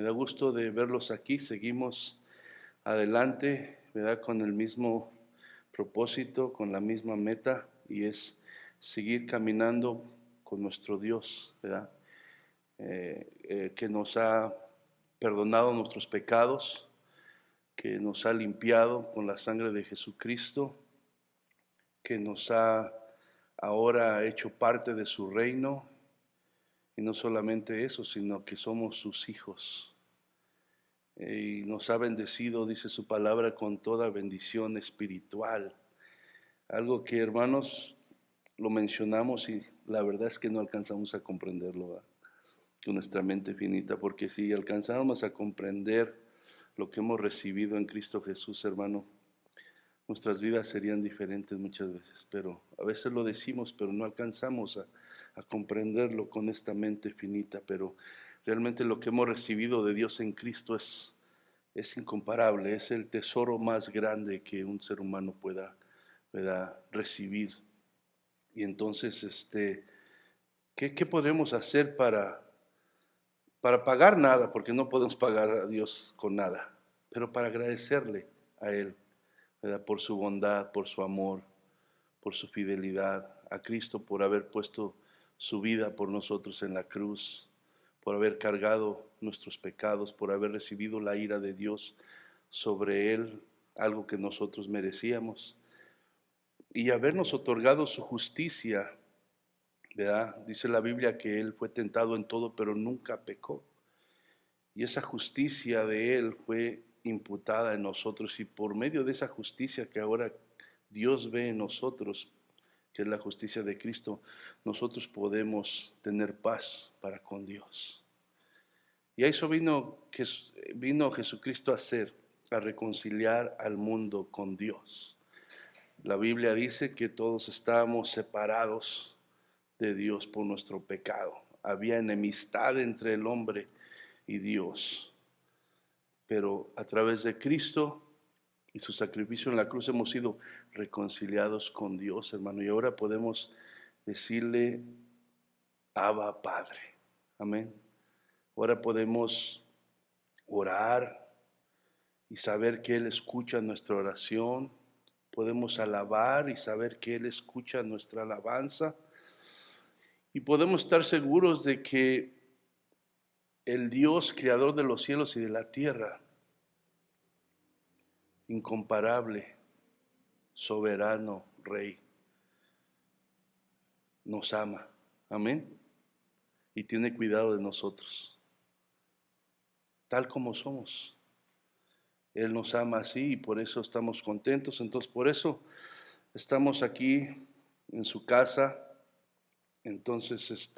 da gusto de verlos aquí. Seguimos adelante, ¿verdad? Con el mismo propósito, con la misma meta, y es seguir caminando con nuestro Dios, ¿verdad? Que nos ha perdonado nuestros pecados, que nos ha limpiado con la sangre de Jesucristo, que nos ha ahora hecho parte de su reino, y no solamente eso, sino que somos sus hijos. Y nos ha bendecido, dice su palabra, con toda bendición espiritual. Algo que, hermanos, lo mencionamos y la verdad es que no alcanzamos a comprenderlo, ¿verdad? Con nuestra mente finita, porque si alcanzáramos a comprender lo que hemos recibido en Cristo Jesús, hermano, nuestras vidas serían diferentes muchas veces, pero a veces lo decimos, pero no alcanzamos a comprenderlo con esta mente finita, pero realmente lo que hemos recibido de Dios en Cristo es incomparable, es el tesoro más grande que un ser humano pueda recibir. Y entonces, ¿qué podremos hacer para pagar nada? Porque no podemos pagar a Dios con nada, pero para agradecerle a Él, ¿verdad? Por su bondad, por su amor, por su fidelidad, a Cristo por haber puesto su vida por nosotros en la cruz, por haber cargado nuestros pecados, por haber recibido la ira de Dios sobre Él, algo que nosotros merecíamos, y habernos otorgado su justicia, ¿verdad? Dice la Biblia que Él fue tentado en todo, pero nunca pecó. Y esa justicia de Él fue imputada en nosotros, y por medio de esa justicia que ahora Dios ve en nosotros, que es la justicia de Cristo, nosotros podemos tener paz para con Dios. Y a eso vino Jesucristo a hacer, a reconciliar al mundo con Dios. La Biblia dice que todos estábamos separados de Dios por nuestro pecado. Había enemistad entre el hombre y Dios. Pero a través de Cristo y su sacrificio en la cruz hemos sido reconciliados con Dios, hermano. Y ahora podemos decirle, Abba, Padre. Amén. Ahora podemos orar y saber que Él escucha nuestra oración. Podemos alabar y saber que Él escucha nuestra alabanza. Y podemos estar seguros de que el Dios, creador de los cielos y de la tierra, incomparable, soberano, Rey, nos ama. Amén. Y tiene cuidado de nosotros, tal como somos. Él nos ama así y por eso estamos contentos. Entonces, por eso estamos aquí en su casa. Entonces,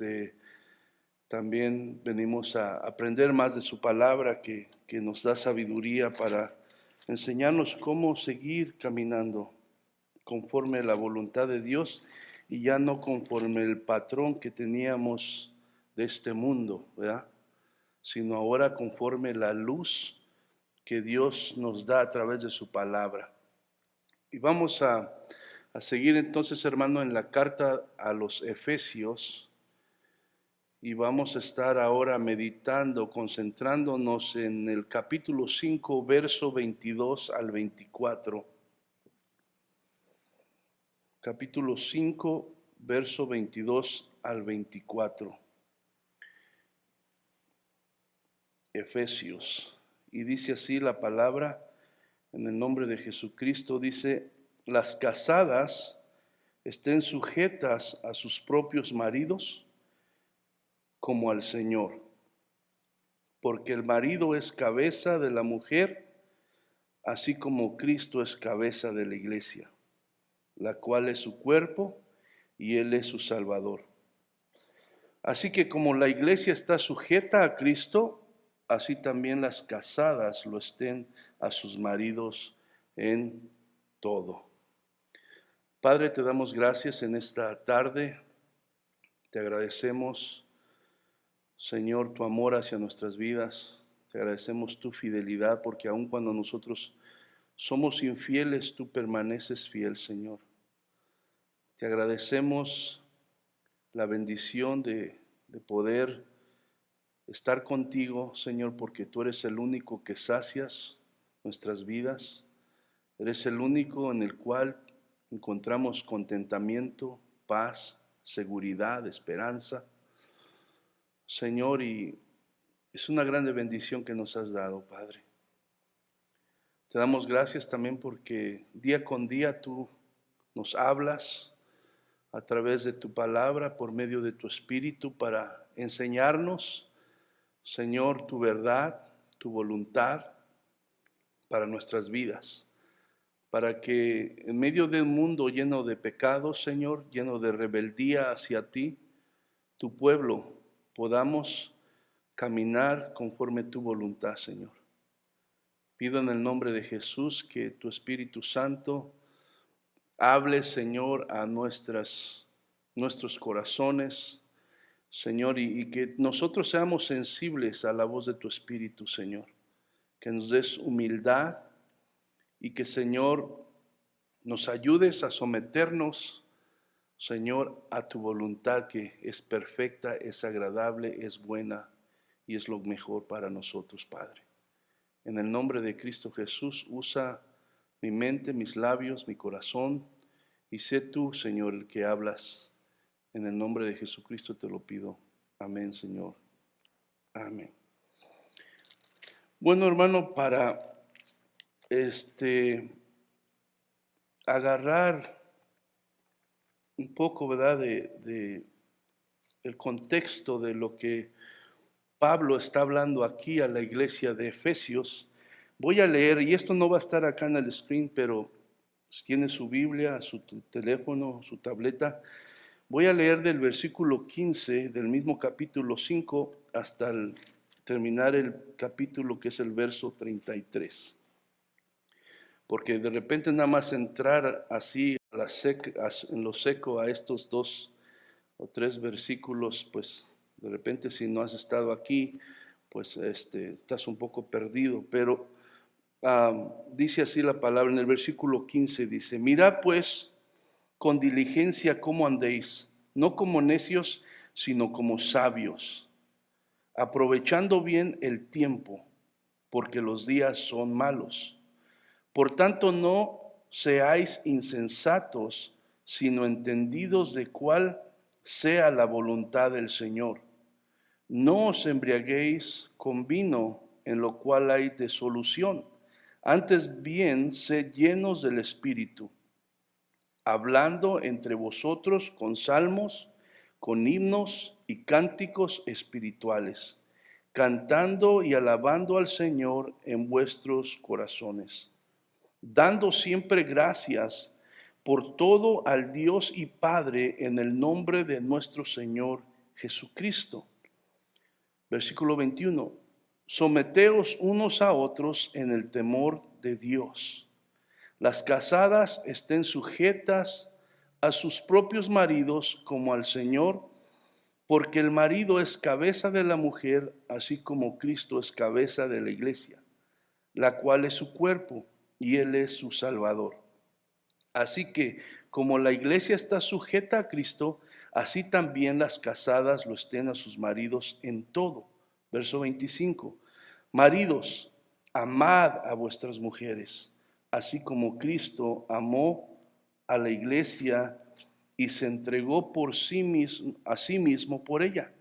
también venimos a aprender más de su palabra que nos da sabiduría para enseñarnos cómo seguir caminando conforme a la voluntad de Dios y ya no conforme el patrón que teníamos de este mundo, ¿verdad? Sino ahora conforme la luz que Dios nos da a través de su palabra. Y vamos a seguir entonces, hermano, en la carta a los Efesios, y vamos a estar ahora meditando, concentrándonos en el capítulo 5, verso 22 al 24. Capítulo 5, verso 22 al 24. Efesios. Y dice así la palabra, en el nombre de Jesucristo, dice: las casadas estén sujetas a sus propios maridos como al Señor, porque el marido es cabeza de la mujer, así como Cristo es cabeza de la iglesia, la cual es su cuerpo y Él es su Salvador. Así que como la iglesia está sujeta a Cristo, así también las casadas lo estén a sus maridos en todo. Padre, te damos gracias en esta tarde. Te agradecemos, Señor, tu amor hacia nuestras vidas. Te agradecemos tu fidelidad, porque aun cuando nosotros somos infieles, tú permaneces fiel, Señor. Te agradecemos la bendición de poder estar contigo, Señor, porque tú eres el único que sacias nuestras vidas. Eres el único en el cual encontramos contentamiento, paz, seguridad, esperanza. Señor, y es una grande bendición que nos has dado, Padre. Te damos gracias también porque día con día tú nos hablas a través de tu palabra, por medio de tu Espíritu, para enseñarnos, Señor, tu verdad, tu voluntad para nuestras vidas. Para que en medio de un mundo lleno de pecados, Señor, lleno de rebeldía hacia ti, tu pueblo, podamos caminar conforme tu voluntad, Señor. Pido en el nombre de Jesús que tu Espíritu Santo hable, Señor, a nuestros corazones, Señor, y que nosotros seamos sensibles a la voz de tu Espíritu, Señor. Que nos des humildad y que, Señor, nos ayudes a someternos, Señor, a tu voluntad que es perfecta, es agradable, es buena y es lo mejor para nosotros, Padre. En el nombre de Cristo Jesús, usa mi mente, mis labios, mi corazón, y sé tú, Señor, el que hablas. En el nombre de Jesucristo te lo pido. Amén, Señor. Amén. Bueno, hermano, para agarrar un poco, ¿verdad?, de el contexto de lo que Pablo está hablando aquí a la iglesia de Efesios. Voy a leer, y esto no va a estar acá en el screen, pero si tiene su Biblia, su teléfono, su tableta, voy a leer del versículo 15 del mismo capítulo 5 hasta terminar el capítulo que es el verso 33. Porque de repente nada más entrar así en lo seco a estos 2 o 3 versículos, pues de repente si no has estado aquí, pues estás un poco perdido. Pero dice así la palabra en el versículo 15, dice: mirad pues con diligencia cómo andéis, no como necios, sino como sabios, aprovechando bien el tiempo, porque los días son malos. Por tanto, no seáis insensatos, sino entendidos de cuál sea la voluntad del Señor. No os embriaguéis con vino, en lo cual hay disolución. Antes bien, sed llenos del Espíritu, hablando entre vosotros con salmos, con himnos y cánticos espirituales, cantando y alabando al Señor en vuestros corazones, dando siempre gracias por todo al Dios y Padre en el nombre de nuestro Señor Jesucristo. Versículo 21. Someteos unos a otros en el temor de Dios. Las casadas estén sujetas a sus propios maridos como al Señor, porque el marido es cabeza de la mujer, así como Cristo es cabeza de la iglesia, la cual es su cuerpo, y Él es su Salvador. Así que, como la iglesia está sujeta a Cristo, así también las casadas lo estén a sus maridos en todo. Verso 25. Maridos, amad a vuestras mujeres, así como Cristo amó a la iglesia y se entregó a sí mismo por ella,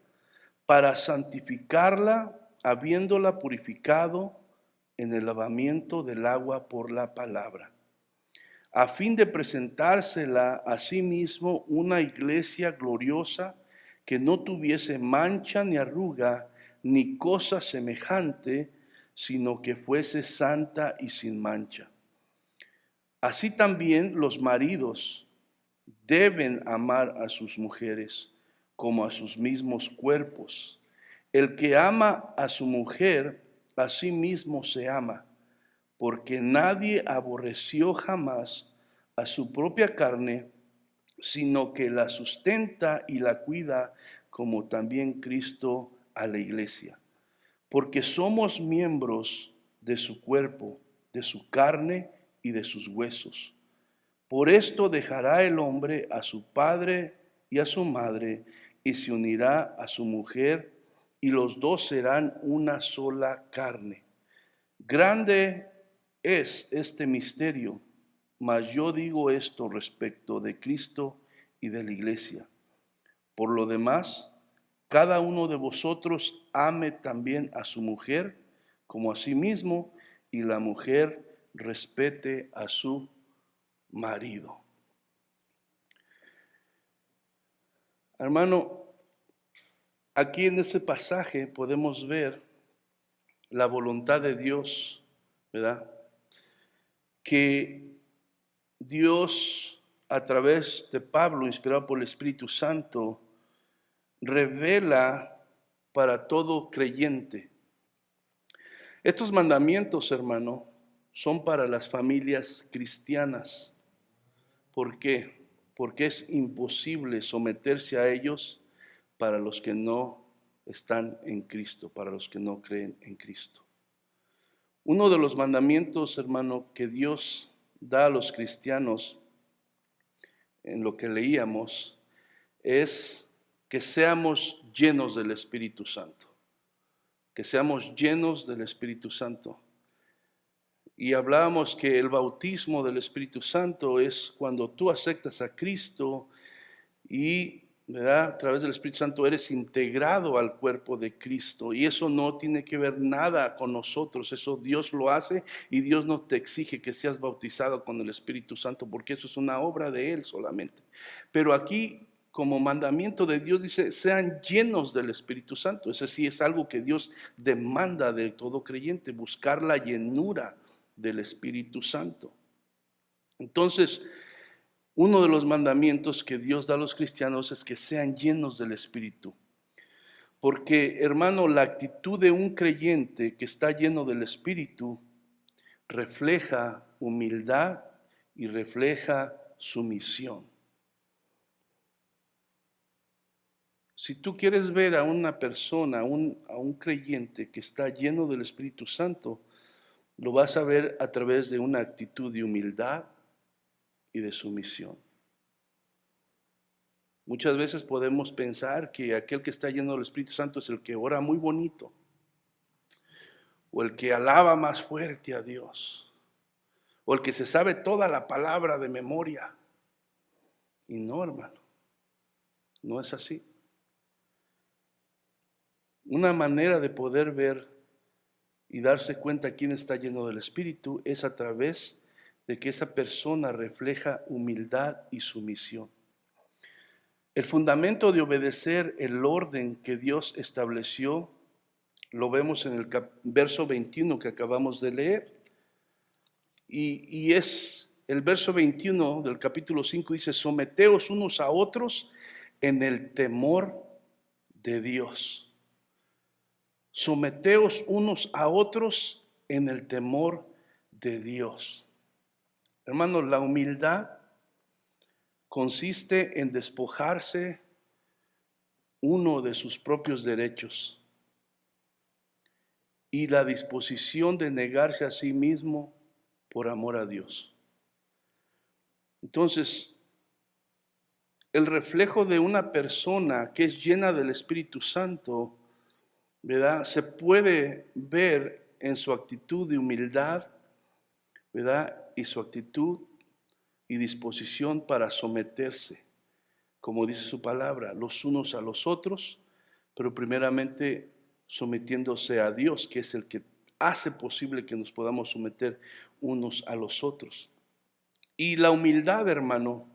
para santificarla, habiéndola purificado en el lavamiento del agua por la palabra, a fin de presentársela a sí mismo una iglesia gloriosa, que no tuviese mancha ni arruga ni cosa semejante, sino que fuese santa y sin mancha. Así también los maridos deben amar a sus mujeres como a sus mismos cuerpos. El que ama a su mujer, a sí mismo se ama, porque nadie aborreció jamás a su propia carne, sino que la sustenta y la cuida, como también Cristo a la iglesia. Porque somos miembros de su cuerpo, de su carne y de sus huesos. Por esto dejará el hombre a su padre y a su madre, y se unirá a su mujer, y los dos serán una sola carne. Grande es este misterio, mas yo digo esto respecto de Cristo y de la iglesia. Por lo demás, cada uno de vosotros ame también a su mujer como a sí mismo, y la mujer respete a su marido. Hermano, aquí en este pasaje podemos ver la voluntad de Dios, ¿verdad? Que Dios, a través de Pablo, inspirado por el Espíritu Santo, revela para todo creyente. Estos mandamientos, hermano, son para las familias cristianas. ¿Por qué? Porque es imposible someterse a ellos para los que no están en Cristo, para los que no creen en Cristo. Uno de los mandamientos, hermano, que Dios da a los cristianos, en lo que leíamos, es que seamos llenos del Espíritu Santo. Que seamos llenos del Espíritu Santo. Y hablábamos que el bautismo del Espíritu Santo es cuando tú aceptas a Cristo y, ¿verdad?, a través del Espíritu Santo eres integrado al cuerpo de Cristo. Y eso no tiene que ver nada con nosotros, eso Dios lo hace, y Dios no te exige que seas bautizado con el Espíritu Santo, porque eso es una obra de Él solamente. Pero aquí, como mandamiento de Dios, dice, sean llenos del Espíritu Santo. Eso sí es algo que Dios demanda de todo creyente, buscar la llenura del Espíritu Santo. Entonces, uno de los mandamientos que Dios da a los cristianos es que sean llenos del Espíritu. Porque, hermano, la actitud de un creyente que está lleno del Espíritu refleja humildad y refleja sumisión. Si tú quieres ver a una persona, a un creyente que está lleno del Espíritu Santo, lo vas a ver a través de una actitud de humildad y de sumisión. Muchas veces podemos pensar que aquel que está lleno del Espíritu Santo es el que ora muy bonito, o el que alaba más fuerte a Dios, o el que se sabe toda la palabra de memoria. Y no, hermano, no es así. Una manera de poder ver y darse cuenta quién está lleno del Espíritu es a través de que esa persona refleja humildad y sumisión. El fundamento de obedecer el orden que Dios estableció lo vemos en el verso 21 que acabamos de leer. Y es el verso 21 del capítulo 5, dice, someteos unos a otros en el temor de Dios. Someteos unos a otros en el temor de Dios. Hermanos, la humildad consiste en despojarse uno de sus propios derechos y la disposición de negarse a sí mismo por amor a Dios. Entonces, el reflejo de una persona que es llena del Espíritu Santo, ¿verdad?, se puede ver en su actitud de humildad, ¿verdad?, y su actitud y disposición para someterse, como dice su palabra, los unos a los otros, pero primeramente sometiéndose a Dios, que es el que hace posible que nos podamos someter unos a los otros. Y la humildad, hermano,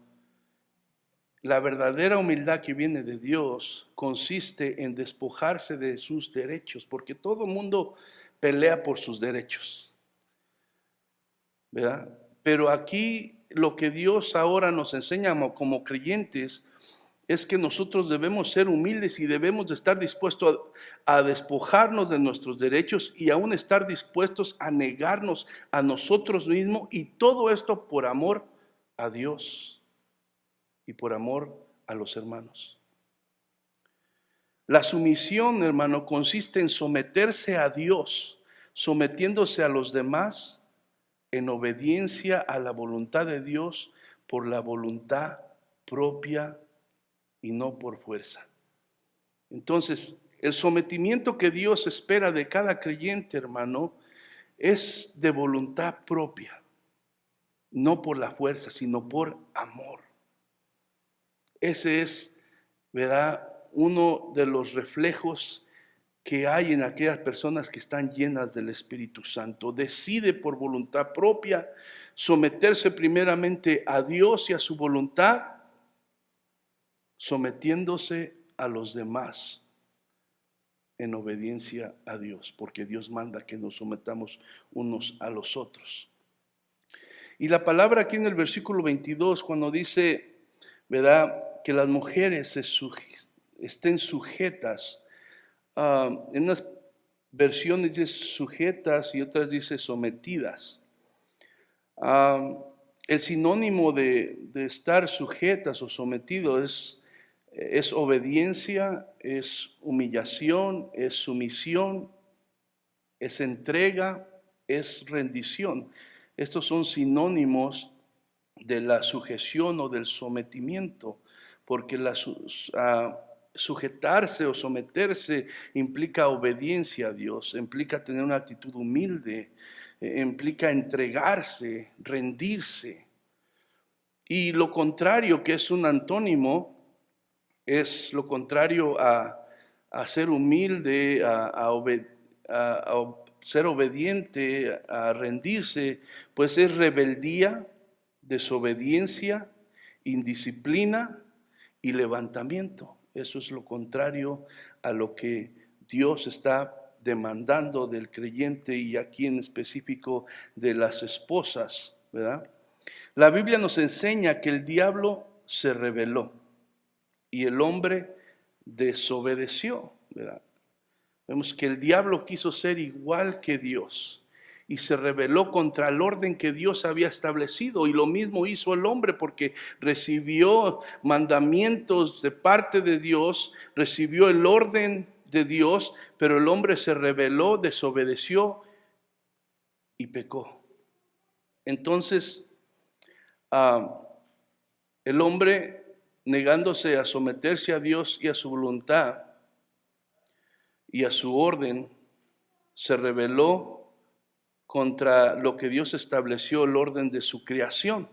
la verdadera humildad que viene de Dios consiste en despojarse de sus derechos, porque todo mundo pelea por sus derechos, ¿verdad? Pero aquí lo que Dios ahora nos enseña como creyentes es que nosotros debemos ser humildes y debemos de estar dispuestos a despojarnos de nuestros derechos y aún estar dispuestos a negarnos a nosotros mismos, y todo esto por amor a Dios y por amor a los hermanos. La sumisión, hermano, consiste en someterse a Dios, sometiéndose a los demás en obediencia a la voluntad de Dios por la voluntad propia y no por fuerza. Entonces, El sometimiento que Dios espera de cada creyente, hermano, es de voluntad propia, no por la fuerza, sino por amor. Ese es, ¿verdad?, uno de los reflejos que hay en aquellas personas que están llenas del Espíritu Santo. Decide por voluntad propia someterse primeramente a Dios y a su voluntad, sometiéndose a los demás en obediencia a Dios, porque Dios manda que nos sometamos unos a los otros. Y la palabra aquí en el versículo 22, cuando dice, ¿verdad?, que las mujeres estén sujetas, en unas versiones dice sujetas y otras dice sometidas. El sinónimo de estar sujetas o sometido es obediencia, es humillación, es sumisión, es entrega, es rendición. Estos son sinónimos de la sujeción o del sometimiento, porque sujetarse o someterse implica obediencia a Dios, implica tener una actitud humilde, implica entregarse, rendirse. Y lo contrario, que es un antónimo, es lo contrario a ser humilde, a ser obediente, a rendirse, pues es rebeldía, desobediencia, indisciplina y levantamiento. Eso es lo contrario a lo que Dios está demandando del creyente y aquí en específico de las esposas, ¿verdad? La Biblia nos enseña que el diablo se rebeló y el hombre desobedeció, ¿verdad? Vemos que el diablo quiso ser igual que Dios y se rebeló contra el orden que Dios había establecido. Y lo mismo hizo el hombre porque recibió mandamientos de parte de Dios, recibió el orden de Dios, pero el hombre se rebeló, desobedeció y pecó. Entonces, el hombre, negándose a someterse a Dios y a su voluntad y a su orden, se rebeló contra lo que Dios estableció, el orden de su creación.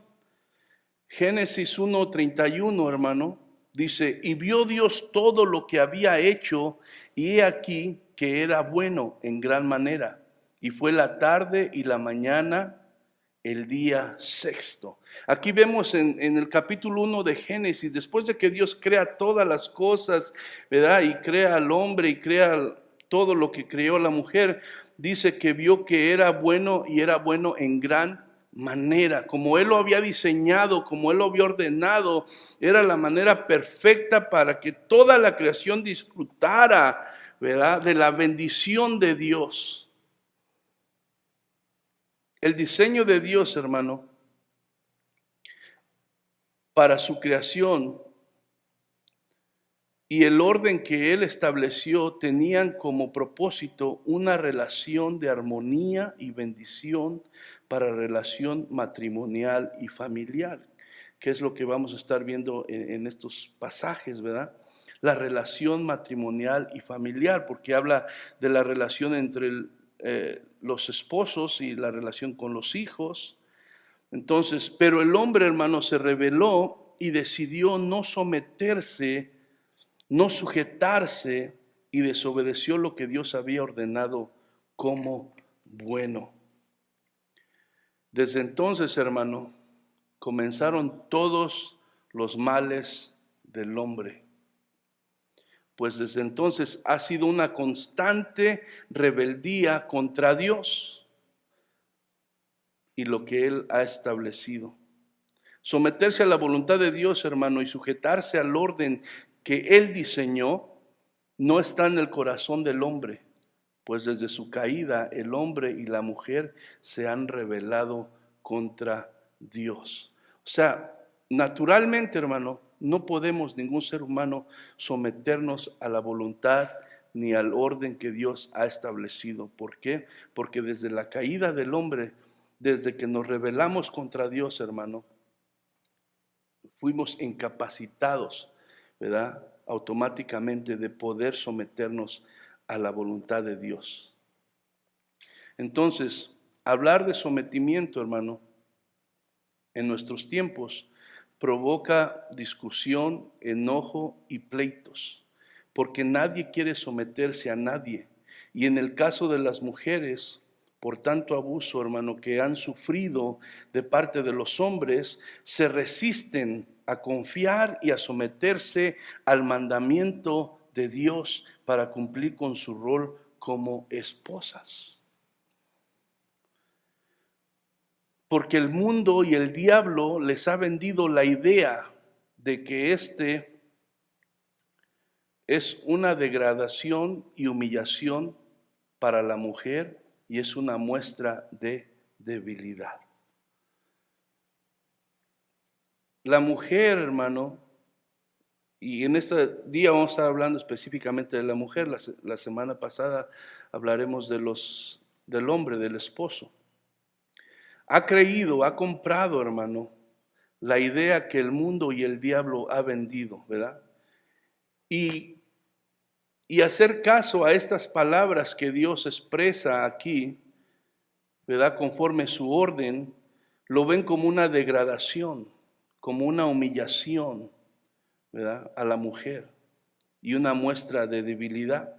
Génesis 1:31, hermano, dice, y vio Dios todo lo que había hecho, y he aquí que era bueno en gran manera. Y fue la tarde y la mañana, el día sexto. Aquí vemos en el capítulo 1 de Génesis, después de que Dios crea todas las cosas, ¿verdad? Y crea al hombre y crea todo lo que creó la mujer, dice que vio que era bueno y era bueno en gran manera, como Él lo había diseñado, como Él lo había ordenado, era la manera perfecta para que toda la creación disfrutara, ¿verdad?, de la bendición de Dios. El diseño de Dios, hermano, para su creación y el orden que Él estableció tenían como propósito una relación de armonía y bendición para relación matrimonial y familiar, que es lo que vamos a estar viendo en estos pasajes, ¿verdad? La relación matrimonial y familiar, porque habla de la relación entre los esposos y la relación con los hijos. Entonces, pero el hombre, hermano, se rebeló y decidió no someterse, no sujetarse y desobedeció lo que Dios había ordenado como bueno. Desde entonces, hermano, comenzaron todos los males del hombre. Pues desde entonces ha sido una constante rebeldía contra Dios y lo que Él ha establecido. Someterse a la voluntad de Dios, hermano, y sujetarse al orden que Él diseñó, no está en el corazón del hombre, pues desde su caída el hombre y la mujer se han rebelado contra Dios. O sea, naturalmente, hermano, no podemos ningún ser humano someternos a la voluntad ni al orden que Dios ha establecido. ¿Por qué? Porque desde la caída del hombre, desde que nos rebelamos contra Dios, hermano, fuimos incapacitados, ¿verdad?, automáticamente de poder someternos a la voluntad de Dios. Entonces, hablar de sometimiento, hermano, en nuestros tiempos provoca discusión, enojo y pleitos, porque nadie quiere someterse a nadie. Y en el caso de las mujeres, por tanto abuso, hermano, que han sufrido de parte de los hombres, se resisten a confiar y a someterse al mandamiento de Dios para cumplir con su rol como esposas. Porque el mundo y el diablo les ha vendido la idea de que este es una degradación y humillación para la mujer y es una muestra de debilidad. La mujer, hermano, y en este día vamos a estar hablando específicamente de la mujer. La semana pasada hablaremos del hombre, del esposo. Ha creído, ha comprado, hermano, la idea que el mundo y el diablo ha vendido, ¿verdad? Y hacer caso a estas palabras que Dios expresa aquí, ¿verdad? Conforme su orden, lo ven como una degradación, como una humillación, ¿verdad? A la mujer y una muestra de debilidad.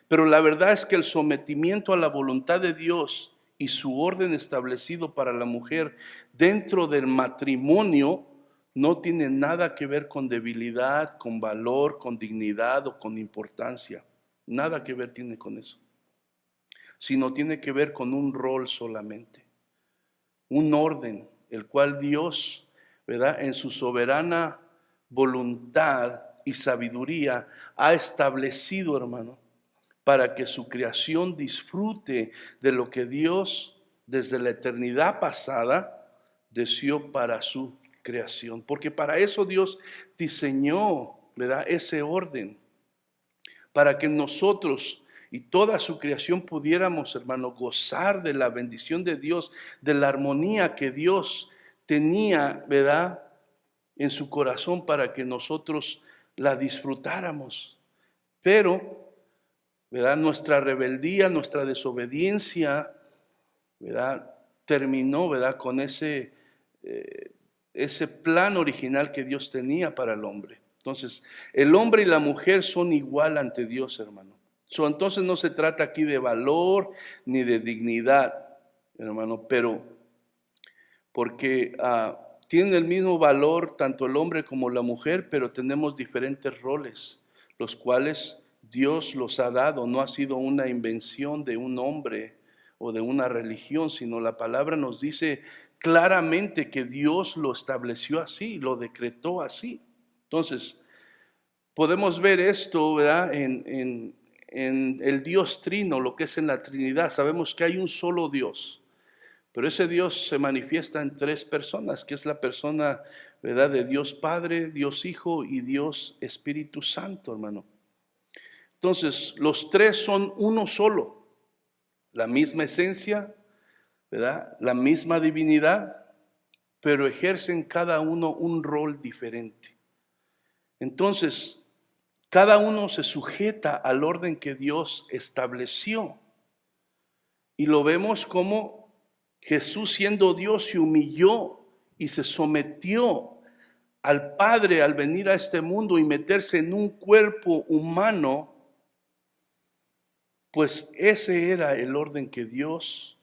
Pero la verdad es que el sometimiento a la voluntad de Dios y su orden establecido para la mujer dentro del matrimonio no tiene nada que ver con debilidad, con valor, con dignidad o con importancia. Nada que ver tiene con eso. Sino tiene que ver con un rol solamente. Un orden, el cual Dios, ¿verdad? En su soberana voluntad y sabiduría ha establecido, hermano, para que su creación disfrute de lo que Dios desde la eternidad pasada deseó para su creación. Porque para eso Dios diseñó, ¿verdad? Ese orden, para que nosotros y toda su creación pudiéramos, hermano, gozar de la bendición de Dios, de la armonía que Dios tenía, ¿verdad?, en su corazón para que nosotros la disfrutáramos. Pero, ¿verdad?, nuestra rebeldía, nuestra desobediencia, ¿verdad?, terminó, ¿verdad?, con ese plan original que Dios tenía para el hombre. Entonces, el hombre y la mujer son igual ante Dios, hermano. Entonces no se trata aquí de valor ni de dignidad, hermano, pero porque tienen el mismo valor tanto el hombre como la mujer, pero tenemos diferentes roles, los cuales Dios los ha dado. No ha sido una invención de un hombre o de una religión, sino la palabra nos dice claramente que Dios lo estableció así, lo decretó así. Entonces, podemos ver esto, ¿verdad?, en el Dios trino, lo que es en la Trinidad. Sabemos que hay un solo Dios, pero ese Dios se manifiesta en tres personas, que es la persona, ¿verdad?, de Dios Padre, Dios Hijo y Dios Espíritu Santo, hermano. Entonces, los tres son uno solo, la misma esencia, ¿verdad?, la misma divinidad, pero ejercen cada uno un rol diferente. Entonces, cada uno se sujeta al orden que Dios estableció. Y lo vemos como Jesús, siendo Dios, se humilló y se sometió al Padre al venir a este mundo y meterse en un cuerpo humano. Pues ese era el orden que Dios,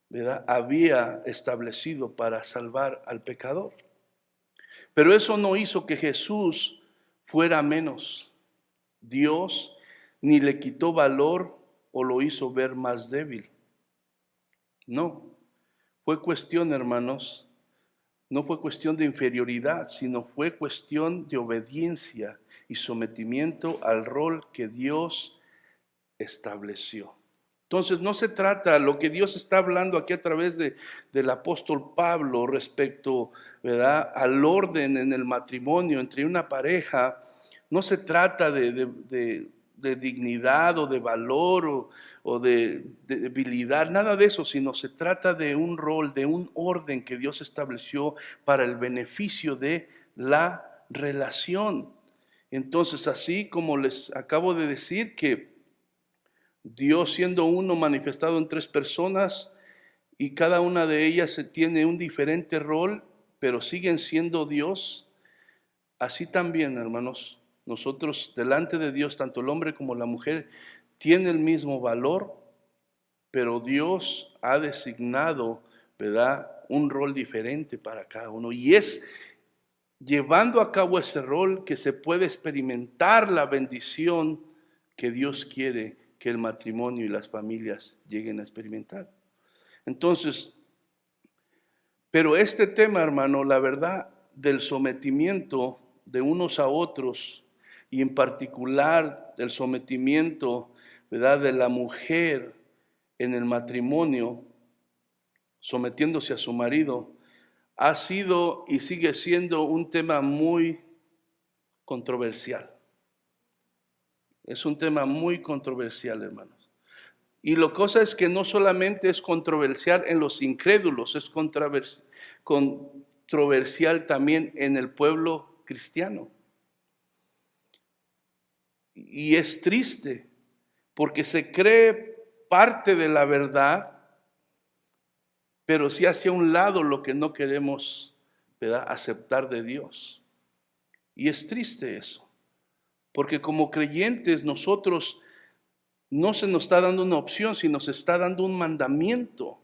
¿verdad?, había establecido para salvar al pecador. Pero eso no hizo que Jesús fuera menos Dios, ni le quitó valor o lo hizo ver más débil. No, fue cuestión, hermanos, no fue cuestión de inferioridad, sino fue cuestión de obediencia y sometimiento al rol que Dios estableció. Entonces no se trata, lo que Dios está hablando aquí a través del apóstol Pablo respecto, ¿verdad?, al orden en el matrimonio entre una pareja, no se trata de dignidad o de valor o de debilidad, nada de eso, sino se trata de un rol, de un orden que Dios estableció para el beneficio de la relación. Entonces, así como les acabo de decir que Dios siendo uno manifestado en tres personas y cada una de ellas tiene un diferente rol, pero siguen siendo Dios, así también, hermanos, nosotros delante de Dios, tanto el hombre como la mujer, tiene el mismo valor, pero Dios ha designado, ¿verdad?, un rol diferente para cada uno. Y es llevando a cabo ese rol que se puede experimentar la bendición que Dios quiere que el matrimonio y las familias lleguen a experimentar. Entonces, pero este tema, hermano, la verdad del sometimiento de unos a otros y en particular el sometimiento, ¿verdad?, de la mujer en el matrimonio, sometiéndose a su marido, ha sido y sigue siendo un tema muy controversial. Es un tema muy controversial, hermanos. Y la cosa es que no solamente es controversial en los incrédulos, es controversial también en el pueblo cristiano. Y es triste porque se cree parte de la verdad, pero sí hacia un lado lo que no queremos, ¿verdad?, aceptar de Dios. Y es triste eso, porque como creyentes nosotros no se nos está dando una opción, sino se está dando un mandamiento.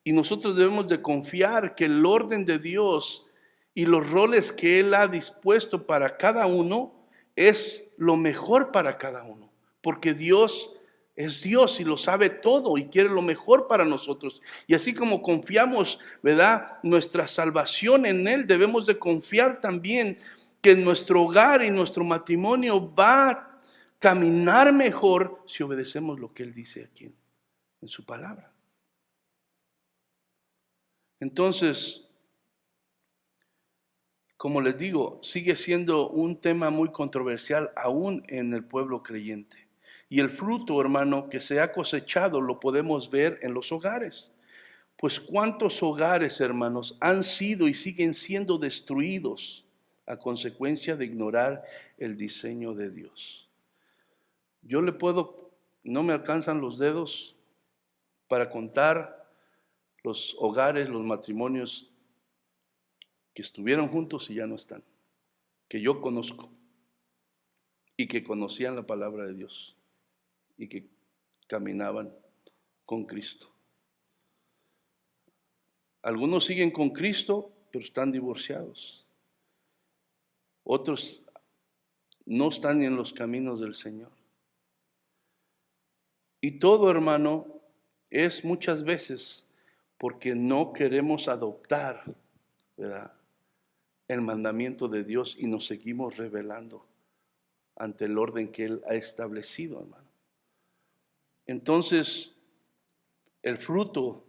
Y nosotros debemos de confiar que el orden de Dios y los roles que Él ha dispuesto para cada uno es lo mejor para cada uno. Porque Dios es Dios y lo sabe todo y quiere lo mejor para nosotros. Y así como confiamos, ¿verdad?, nuestra salvación en Él, debemos de confiar también que nuestro hogar y nuestro matrimonio va a caminar mejor si obedecemos lo que Él dice aquí en su palabra. Entonces, como les digo, sigue siendo un tema muy controversial aún en el pueblo creyente. Y el fruto, hermano, que se ha cosechado lo podemos ver en los hogares. Pues cuántos hogares, hermanos, han sido y siguen siendo destruidos a consecuencia de ignorar el diseño de Dios. Yo le puedo, no me alcanzan los dedos para contar los hogares, los matrimonios que estuvieron juntos y ya no están, que yo conozco y que conocían la palabra de Dios y que caminaban con Cristo. Algunos siguen con Cristo, pero están divorciados. Otros no están en los caminos del Señor. Y todo, hermano, es muchas veces porque no queremos adoptar, ¿verdad?, el mandamiento de Dios y nos seguimos rebelando ante el orden que Él ha establecido, hermano. Entonces, el fruto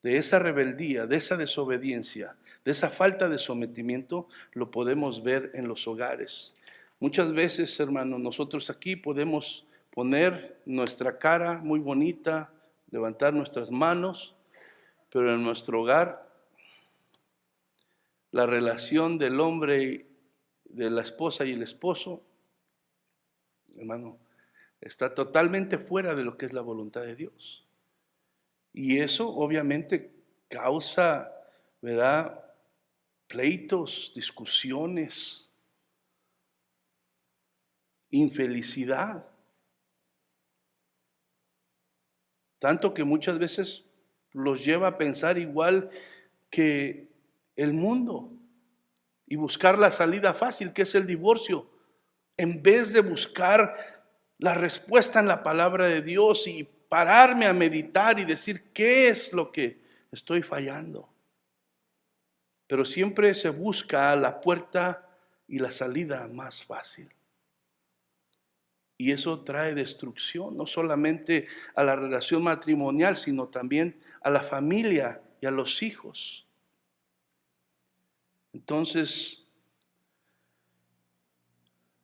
de esa rebeldía, de esa desobediencia, de esa falta de sometimiento, lo podemos ver en los hogares. Muchas veces, hermano, nosotros aquí podemos poner nuestra cara muy bonita, levantar nuestras manos, pero en nuestro hogar, la relación del hombre, de la esposa y el esposo, hermano, está totalmente fuera de lo que es la voluntad de Dios. Y eso obviamente causa, ¿verdad?, pleitos, discusiones, infelicidad. Tanto que muchas veces los lleva a pensar igual que el mundo y buscar la salida fácil, que es el divorcio, en vez de buscar la respuesta en la palabra de Dios y pararme a meditar y decir qué es lo que estoy fallando. Pero siempre se busca la puerta y la salida más fácil. Y eso trae destrucción, no solamente a la relación matrimonial, sino también a la familia y a los hijos. Entonces,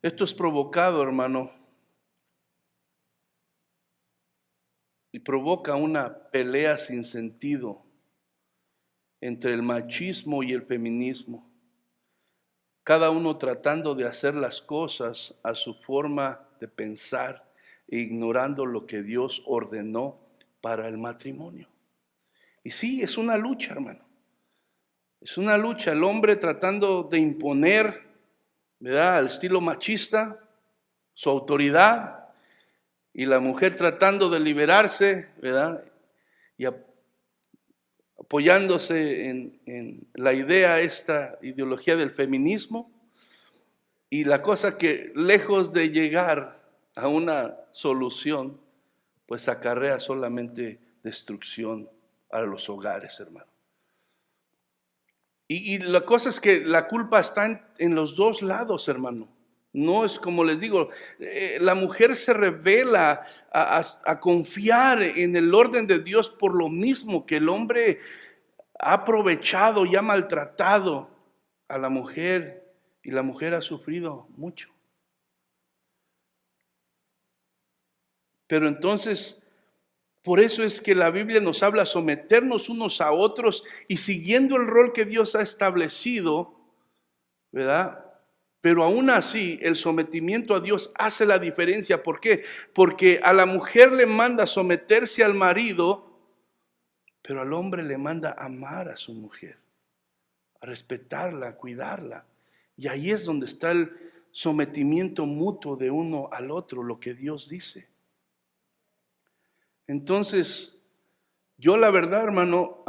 esto es provocado, hermano, y provoca una pelea sin sentido entre el machismo y el feminismo. cada uno tratando de hacer las cosas a su forma de pensar e ignorando lo que Dios ordenó para el matrimonio. Y sí, es una lucha, hermano. Es una lucha, el hombre tratando de imponer, ¿verdad?, al estilo machista, su autoridad, y la mujer tratando de liberarse, ¿verdad?, y apoyándose en la idea, esta ideología del feminismo, y la cosa que lejos de llegar a una solución, pues acarrea solamente destrucción a los hogares, hermano. Y la cosa es que la culpa está en los dos lados, hermano. No es como les digo, la mujer se revela a confiar en el orden de Dios por lo mismo que el hombre ha aprovechado y ha maltratado a la mujer, y la mujer ha sufrido mucho. Pero entonces, por eso es que la Biblia nos habla de someternos unos a otros y siguiendo el rol que Dios ha establecido, ¿verdad? Pero aún así, el sometimiento a Dios hace la diferencia. ¿Por qué? Porque a la mujer le manda someterse al marido, pero al hombre le manda amar a su mujer, a respetarla, a cuidarla. Y ahí es donde está el sometimiento mutuo de uno al otro, lo que Dios dice. Entonces, yo la verdad, hermano,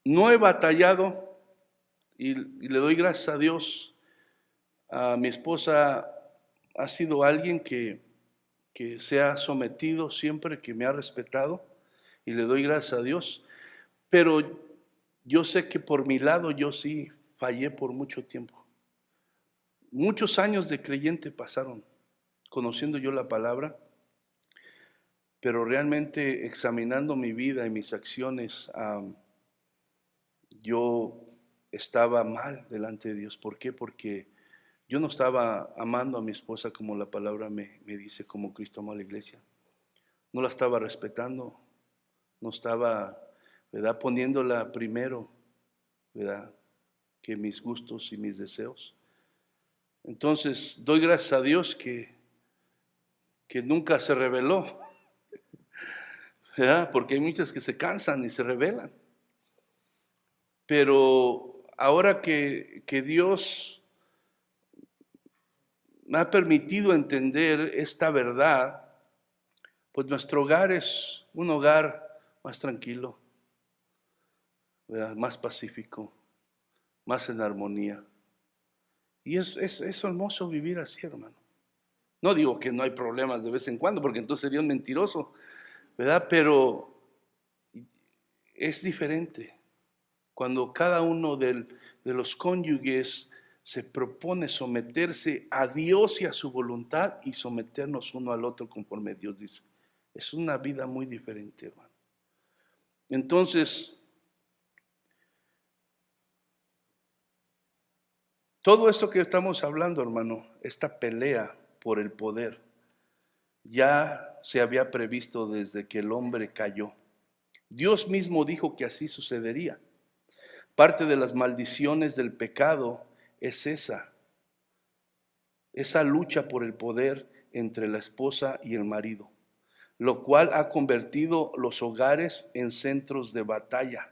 no he batallado y le doy gracias a Dios. Mi esposa ha sido alguien que se ha sometido siempre, que me ha respetado, y le doy gracias a Dios. Pero yo sé que por mi lado yo sí fallé por mucho tiempo. Muchos años de creyente pasaron, conociendo yo la palabra, pero realmente examinando mi vida y mis acciones, yo estaba mal delante de Dios. ¿Por qué? Porque yo no estaba amando a mi esposa como la palabra me dice, como Cristo amó a la iglesia. No la estaba respetando, no estaba, ¿verdad?, poniéndola primero, ¿verdad?, que mis gustos y mis deseos. Entonces, doy gracias a Dios que nunca se rebeló, ¿verdad?, porque hay muchas que se cansan y se rebelan. Pero ahora que Dios me ha permitido entender esta verdad, pues nuestro hogar es un hogar más tranquilo, ¿verdad?, más pacífico, más en armonía. Y es hermoso vivir así, hermano. No digo que no hay problemas de vez en cuando, porque entonces sería un mentiroso, ¿verdad? Pero es diferente cuando cada uno de los cónyuges se propone someterse a Dios y a su voluntad y someternos uno al otro conforme Dios dice. Es una vida muy diferente, hermano. Entonces, todo esto que estamos hablando, hermano, esta pelea por el poder, ya se había previsto desde que el hombre cayó. Dios mismo dijo que así sucedería. Parte de las maldiciones del pecado es esa lucha por el poder entre la esposa y el marido, lo cual ha convertido los hogares en centros de batalla.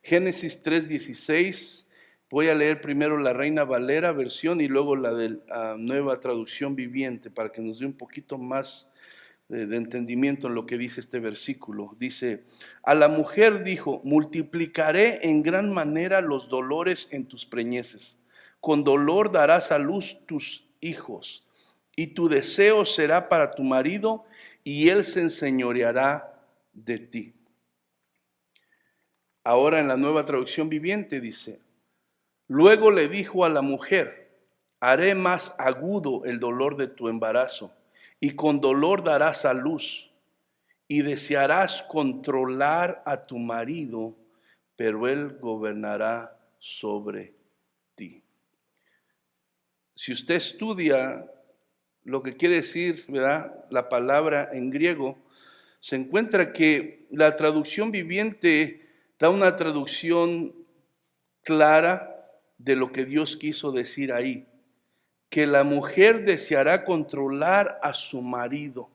Génesis 3:16, voy a leer primero la Reina Valera versión y luego la de Nueva Traducción Viviente para que nos dé un poquito más de entendimiento en lo que dice este versículo. Dice: a la mujer dijo, multiplicaré en gran manera los dolores en tus preñeces. Con dolor darás a luz tus hijos, y tu deseo será para tu marido, y él se enseñoreará de ti. Ahora en la Nueva Traducción Viviente dice: luego le dijo a la mujer, haré más agudo el dolor de tu embarazo, y con dolor darás a luz, y desearás controlar a tu marido, pero él gobernará sobre ti. Si usted estudia lo que quiere decir, ¿verdad?, la palabra en griego, se encuentra que la traducción viviente da una traducción clara de lo que Dios quiso decir ahí, que la mujer deseará controlar a su marido,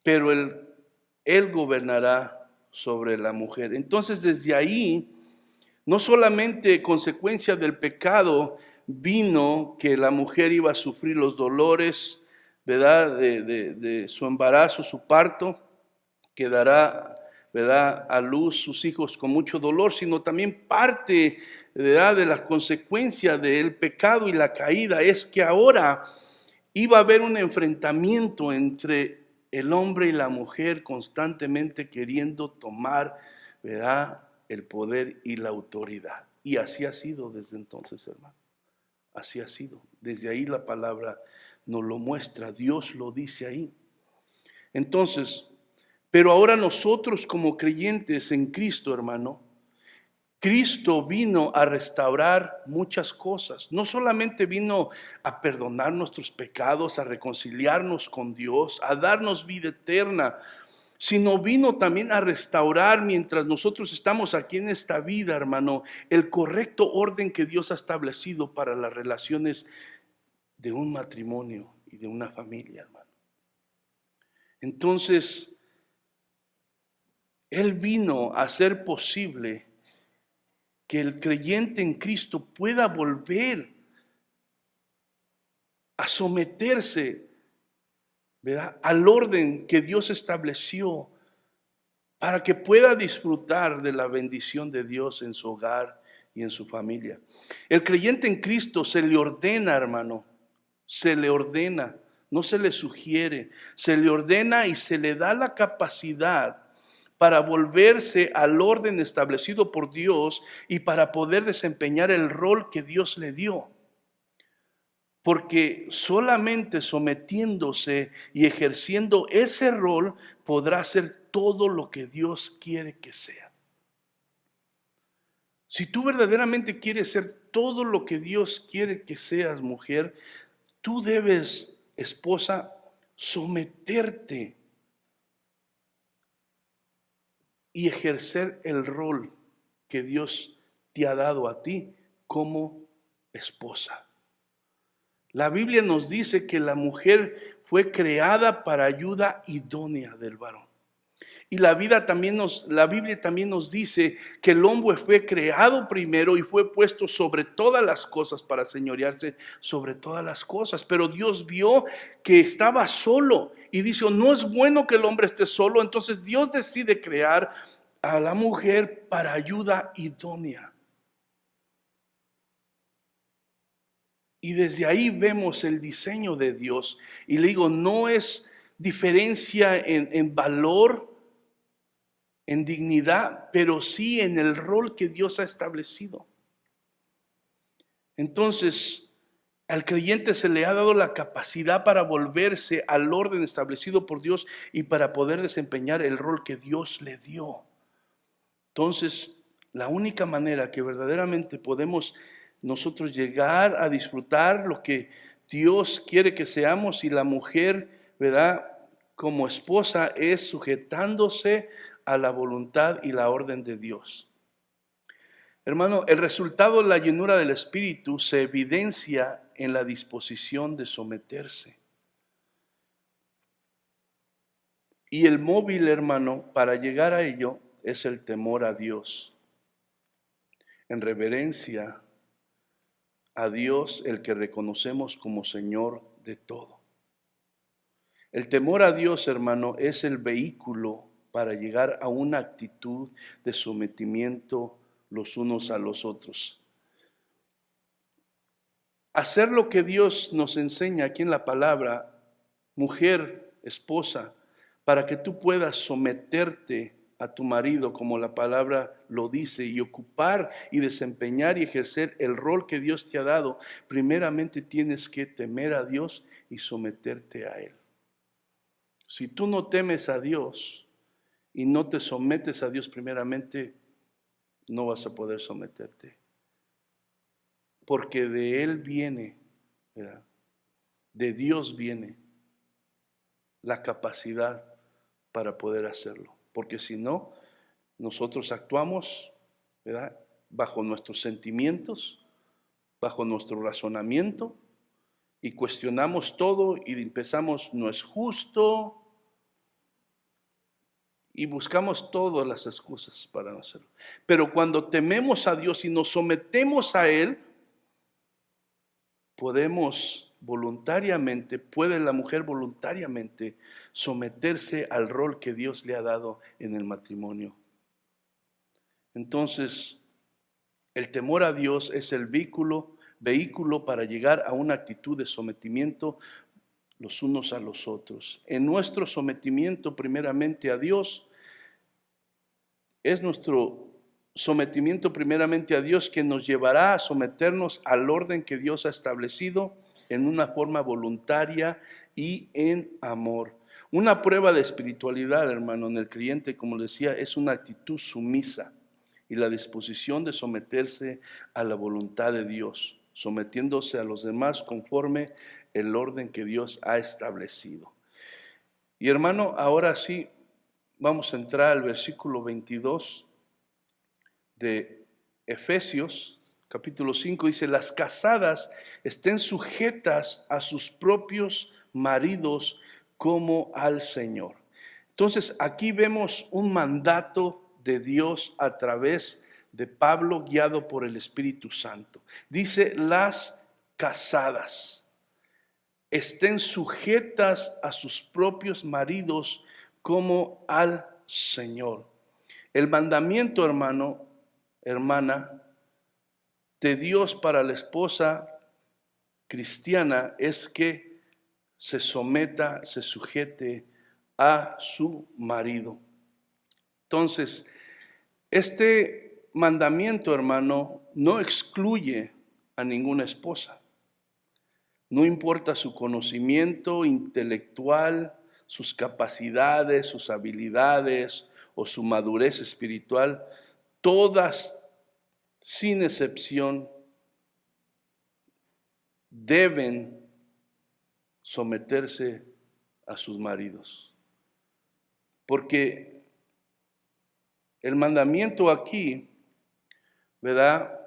pero él gobernará sobre la mujer. Entonces, desde ahí, no solamente consecuencia del pecado vino que la mujer iba a sufrir los dolores, ¿verdad?, de su embarazo, su parto, que dará, ¿verdad?, a luz sus hijos con mucho dolor, sino también parte, ¿verdad?, de la consecuencia del pecado y la caída es que ahora iba a haber un enfrentamiento entre el hombre y la mujer constantemente queriendo tomar, ¿verdad?, el poder y la autoridad. Y así ha sido desde entonces, hermano. Así ha sido. Desde ahí la palabra nos lo muestra. Dios lo dice ahí. Entonces, pero ahora nosotros como creyentes en Cristo, hermano, Cristo vino a restaurar muchas cosas. No solamente vino a perdonar nuestros pecados, a reconciliarnos con Dios, a darnos vida eterna, sino vino también a restaurar mientras nosotros estamos aquí en esta vida, hermano, el correcto orden que Dios ha establecido para las relaciones de un matrimonio y de una familia, hermano. Entonces, Él vino a hacer posible que el creyente en Cristo pueda volver a someterse, ¿verdad?, al orden que Dios estableció para que pueda disfrutar de la bendición de Dios en su hogar y en su familia. El creyente en Cristo se le ordena, hermano, se le ordena, no se le sugiere, se le ordena y se le da la capacidad para volverse al orden establecido por Dios y para poder desempeñar el rol que Dios le dio. Porque solamente sometiéndose y ejerciendo ese rol podrá ser todo lo que Dios quiere que sea. Si tú verdaderamente quieres ser todo lo que Dios quiere que seas, mujer, tú debes, esposa, someterte y ejercer el rol que Dios te ha dado a ti como esposa. La Biblia nos dice que la mujer fue creada para ayuda idónea del varón. Y la Biblia también nos dice que el hombre fue creado primero y fue puesto sobre todas las cosas para señorearse sobre todas las cosas. Pero Dios vio que estaba solo y dijo, no es bueno que el hombre esté solo. Entonces Dios decide crear a la mujer para ayuda idónea. Y desde ahí vemos el diseño de Dios. Y le digo, no es diferencia en valor, en dignidad, pero sí en el rol que Dios ha establecido. Entonces, al creyente se le ha dado la capacidad para volverse al orden establecido por Dios y para poder desempeñar el rol que Dios le dio. Entonces, la única manera que verdaderamente podemos nosotros llegar a disfrutar lo que Dios quiere que seamos y la mujer, ¿verdad?, como esposa es sujetándose a la voluntad y la orden de Dios. Hermano, el resultado de la llenura del Espíritu se evidencia en la disposición de someterse. Y el móvil, hermano, para llegar a ello es el temor a Dios. En reverencia a Dios, el que reconocemos como Señor de todo. El temor a Dios, hermano, es el vehículo para llegar a una actitud de sometimiento los unos a los otros. Hacer lo que Dios nos enseña aquí en la palabra, mujer, esposa, para que tú puedas someterte a tu marido, como la palabra lo dice, y ocupar y desempeñar y ejercer el rol que Dios te ha dado, primeramente tienes que temer a Dios y someterte a Él. Si tú no temes a Dios y no te sometes a Dios primeramente, no vas a poder someterte. Porque de Él viene, ¿verdad?, de Dios viene la capacidad para poder hacerlo. Porque si no, nosotros actuamos, ¿verdad?, bajo nuestros sentimientos, bajo nuestro razonamiento, y cuestionamos todo y empezamos, no es justo, y buscamos todas las excusas para no hacerlo. Pero cuando tememos a Dios y nos sometemos a Él, podemos voluntariamente, puede la mujer voluntariamente someterse al rol que Dios le ha dado en el matrimonio. Entonces, el temor a Dios es el vehículo para llegar a una actitud de sometimiento los unos a los otros. En nuestro sometimiento primeramente a Dios, es nuestro sometimiento primeramente a Dios que nos llevará a someternos al orden que Dios ha establecido en una forma voluntaria y en amor. Una prueba de espiritualidad, hermano, en el creyente, como decía, es una actitud sumisa y la disposición de someterse a la voluntad de Dios, sometiéndose a los demás conforme el orden que Dios ha establecido. Y hermano, ahora sí, vamos a entrar al versículo 22 de Efesios, capítulo 5, dice, las casadas estén sujetas a sus propios maridos como al Señor. Entonces, aquí vemos un mandato de Dios a través de Pablo, guiado por el Espíritu Santo. Dice, las casadas estén sujetas a sus propios maridos como al Señor. El mandamiento, hermano, hermana, de Dios para la esposa cristiana es que se someta, se sujete a su marido. Entonces, este mandamiento, hermano, no excluye a ninguna esposa. No importa su conocimiento intelectual, sus capacidades, sus habilidades o su madurez espiritual, todas, sin excepción, deben someterse a sus maridos. Porque el mandamiento aquí, ¿verdad?,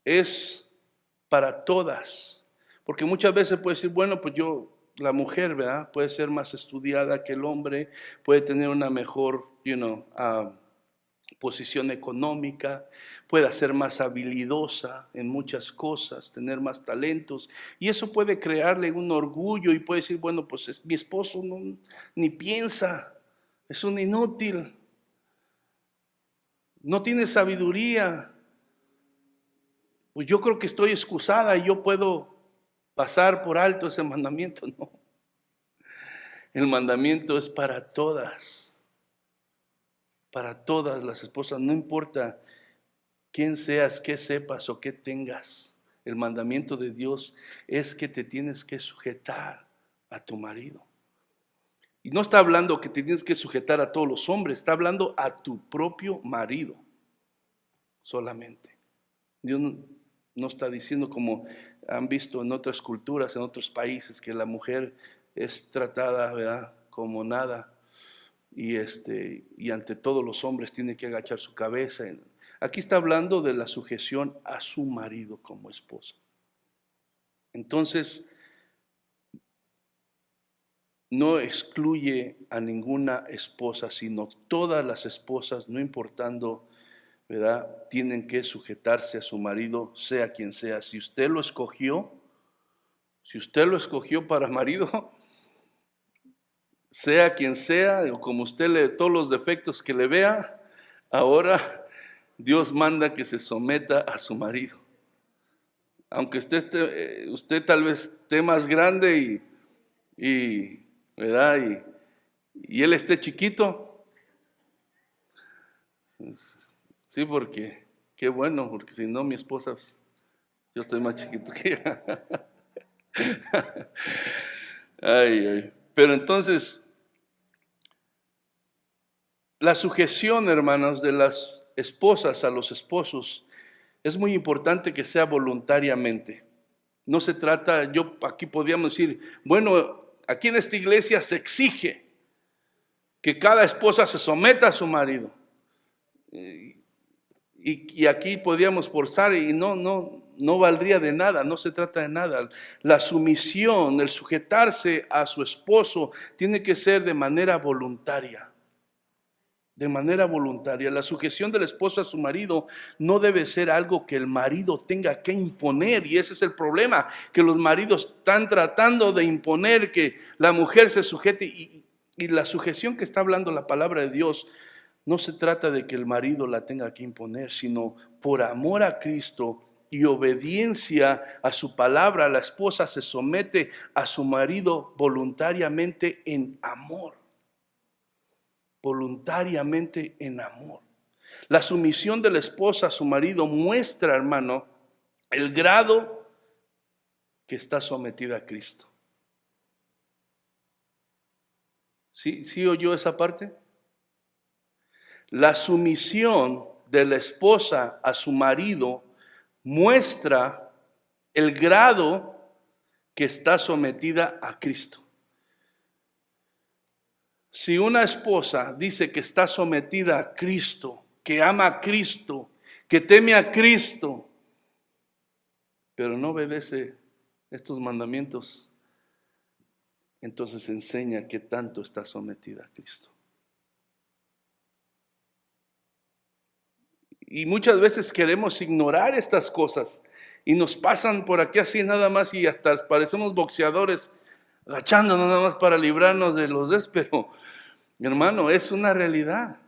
es para todas. Porque muchas veces puede decir, bueno, pues la mujer, ¿verdad?, puede ser más estudiada que el hombre, puede tener una mejor, posición económica, puede ser más habilidosa en muchas cosas, tener más talentos, y eso puede crearle un orgullo y puede decir, bueno, pues mi esposo ni piensa, es un inútil, no tiene sabiduría, pues yo creo que estoy excusada y yo puedo pasar por alto ese mandamiento. No, el mandamiento es para todas las esposas, no importa quién seas, qué sepas o qué tengas. El mandamiento de Dios es que te tienes que sujetar a tu marido. Y no está hablando que te tienes que sujetar a todos los hombres, está hablando a tu propio marido solamente. Dios no está diciendo, como han visto en otras culturas, en otros países, que la mujer es tratada, ¿verdad?, como nada. Y ante todos los hombres tiene que agachar su cabeza. Aquí está hablando de la sujeción a su marido como esposa. Entonces, no excluye a ninguna esposa, sino todas las esposas, no importando, ¿verdad?, tienen que sujetarse a su marido, sea quien sea. Si usted lo escogió para marido, sea quien sea, o como usted le todos los defectos que le vea, ahora Dios manda que se someta a su marido. Aunque usted tal vez esté más grande ¿verdad?, y él esté chiquito. Sí, porque qué bueno, porque si no mi esposa, yo estoy más chiquito que ella. Ay. Pero entonces, la sujeción, hermanos, de las esposas a los esposos es muy importante que sea voluntariamente. No se trata, aquí podríamos decir, bueno, aquí en esta iglesia se exige que cada esposa se someta a su marido. Y aquí podríamos forzar y no valdría de nada, no se trata de nada. La sumisión, el sujetarse a su esposo, tiene que ser de manera voluntaria. De manera voluntaria. La sujeción del esposo a su marido no debe ser algo que el marido tenga que imponer, y ese es el problema, que los maridos están tratando de imponer que la mujer se sujete, y la sujeción que está hablando la palabra de Dios no se trata de que el marido la tenga que imponer, sino por amor a Cristo y obediencia a su palabra, la esposa se somete a su marido voluntariamente en amor. Voluntariamente en amor. La sumisión de la esposa a su marido muestra, hermano, el grado que está sometida a Cristo. ¿Sí oyó esa parte? La sumisión de la esposa a su marido muestra el grado que está sometida a Cristo. Si una esposa dice que está sometida a Cristo, que ama a Cristo, que teme a Cristo, pero no obedece estos mandamientos, entonces enseña que tanto está sometida a Cristo. Y muchas veces queremos ignorar estas cosas y nos pasan por aquí así nada más y hasta parecemos boxeadores agachándonos nada más para librarnos de los des, pero hermano, es una realidad.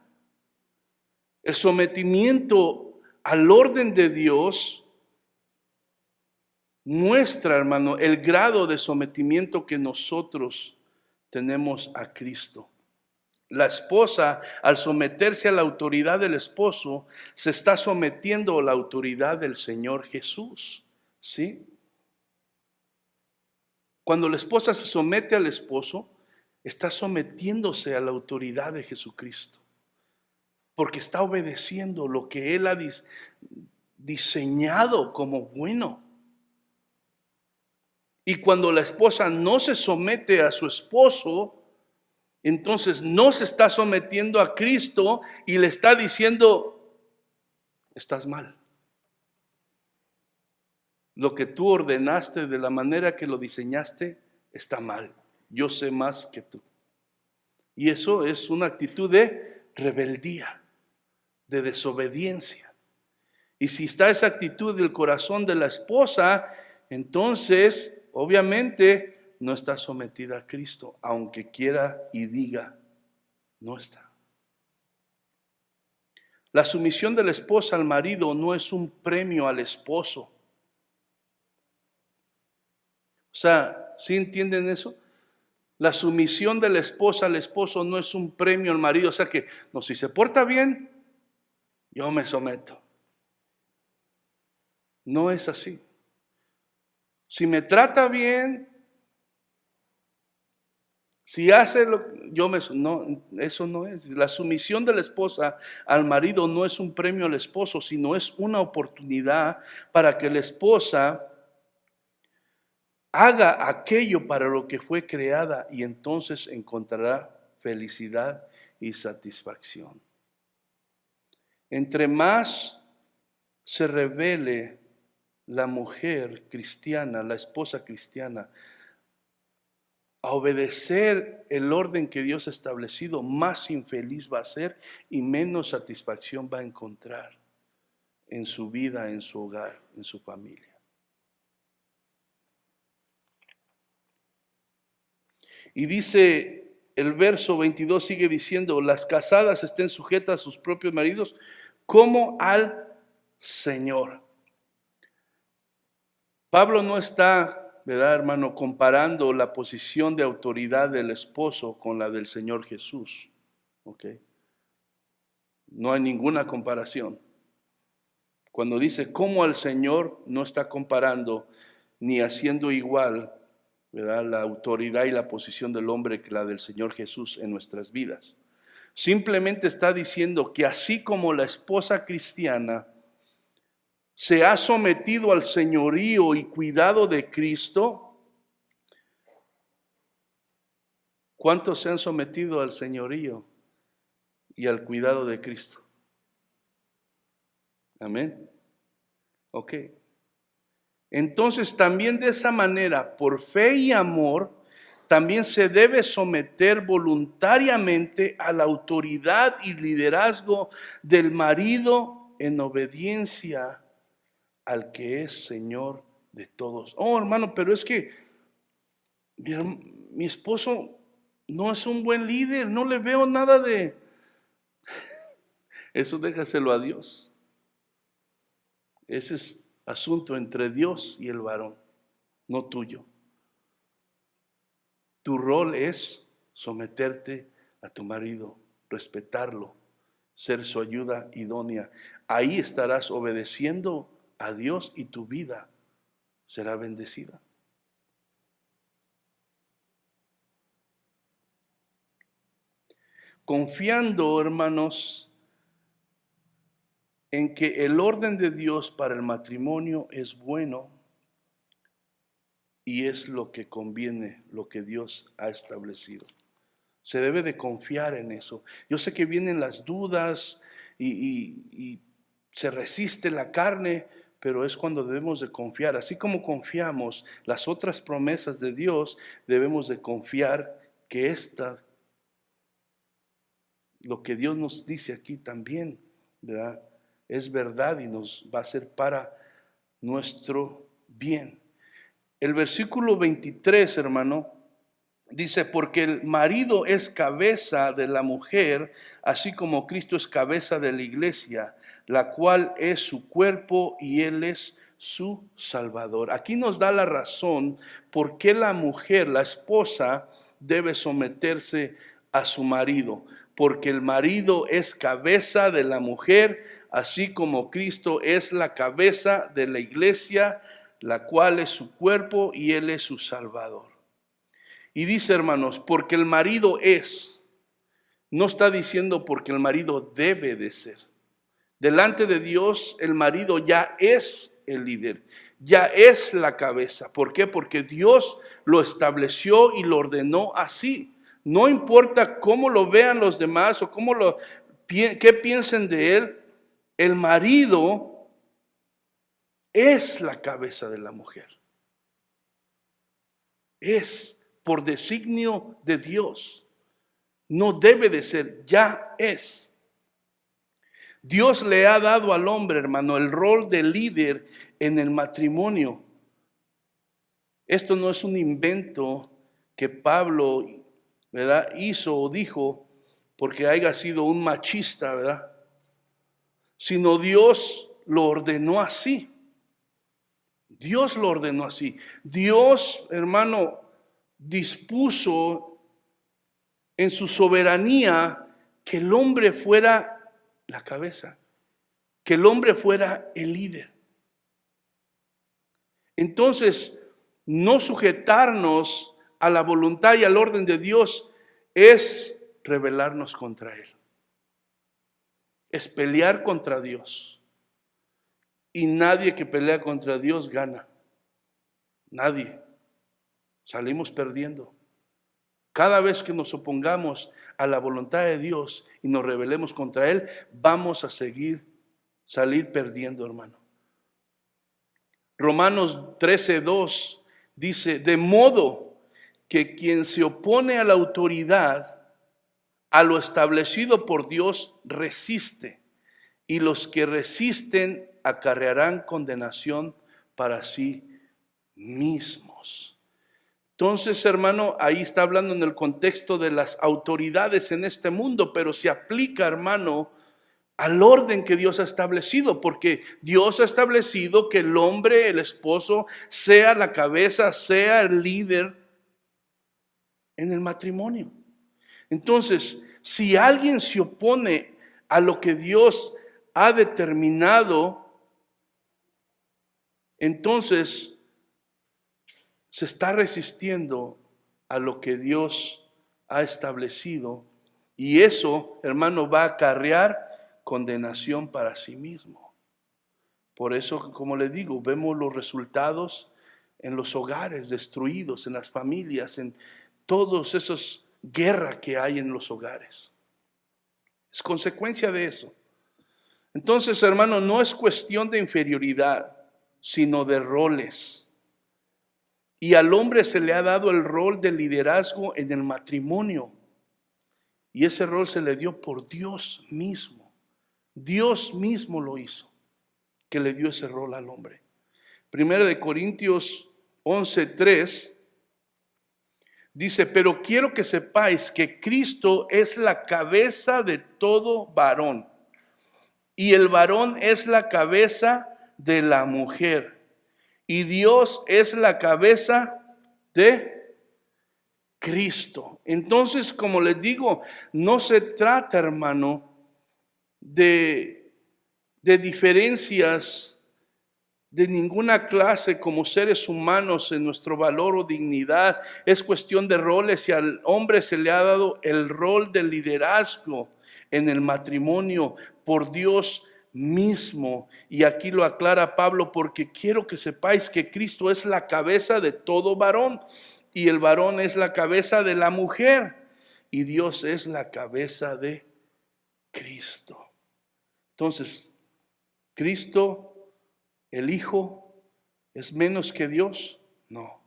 El sometimiento al orden de Dios muestra, hermano, el grado de sometimiento que nosotros tenemos a Cristo. La esposa, al someterse a la autoridad del esposo, se está sometiendo a la autoridad del Señor Jesús, ¿sí? Cuando la esposa se somete al esposo, está sometiéndose a la autoridad de Jesucristo, porque está obedeciendo lo que Él ha diseñado como bueno. Y cuando la esposa no se somete a su esposo, entonces no se está sometiendo a Cristo y le está diciendo, estás mal. Lo que tú ordenaste de la manera que lo diseñaste está mal. Yo sé más que tú. Y eso es una actitud de rebeldía, de desobediencia. Y si está esa actitud del corazón de la esposa, entonces obviamente no está sometida a Cristo, aunque quiera y diga, no está. La sumisión de la esposa al marido no es un premio al esposo. O sea, ¿sí entienden eso? La sumisión de la esposa al esposo no es un premio al marido. O sea que, no, si se porta bien, yo me someto. No es así. Si me trata bien, si hace lo yo me no, eso no es. La sumisión de la esposa al marido no es un premio al esposo, sino es una oportunidad para que la esposa haga aquello para lo que fue creada y entonces encontrará felicidad y satisfacción. Entre más se revele la mujer cristiana, la esposa cristiana, a obedecer el orden que Dios ha establecido, más infeliz va a ser y menos satisfacción va a encontrar en su vida, en su hogar, en su familia. Y dice el verso 22, sigue diciendo, las casadas estén sujetas a sus propios maridos como al Señor. Pablo no está, ¿verdad, hermano?, comparando la posición de autoridad del esposo con la del Señor Jesús. ¿Ok? No hay ninguna comparación. Cuando dice como al Señor, no está comparando ni haciendo igual, ¿verdad?, la autoridad y la posición del hombre que la del Señor Jesús en nuestras vidas. Simplemente está diciendo que así como la esposa cristiana se ha sometido al señorío y cuidado de Cristo, ¿cuántos se han sometido al señorío y al cuidado de Cristo? Amén. Ok. Entonces también de esa manera, por fe y amor, también se debe someter voluntariamente a la autoridad y liderazgo del marido en obediencia al que es Señor de todos. Oh, hermano, pero es que mi esposo no es un buen líder, no le veo nada de... Eso déjaselo a Dios. Ese es asunto entre Dios y el varón, no tuyo. Tu rol es someterte a tu marido, respetarlo, ser su ayuda idónea. Ahí estarás obedeciendo a Dios y tu vida será bendecida. Confiando, hermanos, en que el orden de Dios para el matrimonio es bueno y es lo que conviene, lo que Dios ha establecido. Se debe de confiar en eso. Yo sé que vienen las dudas y se resiste la carne, pero es cuando debemos de confiar. Así como confiamos las otras promesas de Dios, debemos de confiar que lo que Dios nos dice aquí también, ¿verdad? Es verdad y nos va a ser para nuestro bien. El versículo 23, hermano, dice, porque el marido es cabeza de la mujer, así como Cristo es cabeza de la iglesia, la cual es su cuerpo y Él es su Salvador. Aquí nos da la razón por qué la mujer, la esposa, debe someterse a su marido. Porque el marido es cabeza de la mujer, así como Cristo es la cabeza de la iglesia, la cual es su cuerpo y Él es su Salvador. Y dice, hermanos, porque el marido es, no está diciendo porque el marido debe de ser. Delante de Dios, el marido ya es el líder, ya es la cabeza. ¿Por qué? Porque Dios lo estableció y lo ordenó así. No importa cómo lo vean los demás o qué piensen de él, el marido es la cabeza de la mujer. Es por designio de Dios. No debe de ser, ya es. Dios le ha dado al hombre, hermano, el rol de líder en el matrimonio. Esto no es un invento que Pablo, ¿verdad?, hizo o dijo porque haya sido un machista, ¿verdad? Sino Dios lo ordenó así. Dios lo ordenó así. Dios, hermano, dispuso en su soberanía que el hombre fuera la cabeza, que el hombre fuera el líder. Entonces, no sujetarnos a la voluntad y al orden de Dios es rebelarnos contra Él. Es pelear contra Dios. Y nadie que pelea contra Dios gana. Nadie. Salimos perdiendo. Cada vez que nos opongamos a la voluntad de Dios y nos rebelemos contra Él, vamos a salir perdiendo, hermano. Romanos 13:2 dice, de modo que quien se opone a la autoridad, a lo establecido por Dios, resiste, y los que resisten acarrearán condenación para sí mismos. Entonces, hermano, ahí está hablando en el contexto de las autoridades en este mundo, pero se aplica, hermano, al orden que Dios ha establecido, porque Dios ha establecido que el hombre, el esposo, sea la cabeza, sea el líder en el matrimonio. Entonces, si alguien se opone a lo que Dios ha determinado, entonces se está resistiendo a lo que Dios ha establecido, y eso, hermano, va a acarrear condenación para sí mismo. Por eso, como le digo, vemos los resultados en los hogares destruidos, en las familias, en todos esos guerras que hay en los hogares. Es consecuencia de eso. Entonces, hermano, no es cuestión de inferioridad, sino de roles. Y al hombre se le ha dado el rol de liderazgo en el matrimonio. Y ese rol se le dio por Dios mismo. Dios mismo lo hizo, que le dio ese rol al hombre. Primera de Corintios 11:3 dice, pero quiero que sepáis que Cristo es la cabeza de todo varón. Y el varón es la cabeza de la mujer. Y Dios es la cabeza de Cristo. Entonces, como les digo, no se trata, hermano, de diferencias de ninguna clase como seres humanos en nuestro valor o dignidad. Es cuestión de roles y al hombre se le ha dado el rol de liderazgo en el matrimonio por Dios mismo. Y aquí lo aclara Pablo, porque quiero que sepáis que Cristo es la cabeza de todo varón y el varón es la cabeza de la mujer y Dios es la cabeza de Cristo. Entonces, Cristo, el Hijo, ¿es menos que Dios? No.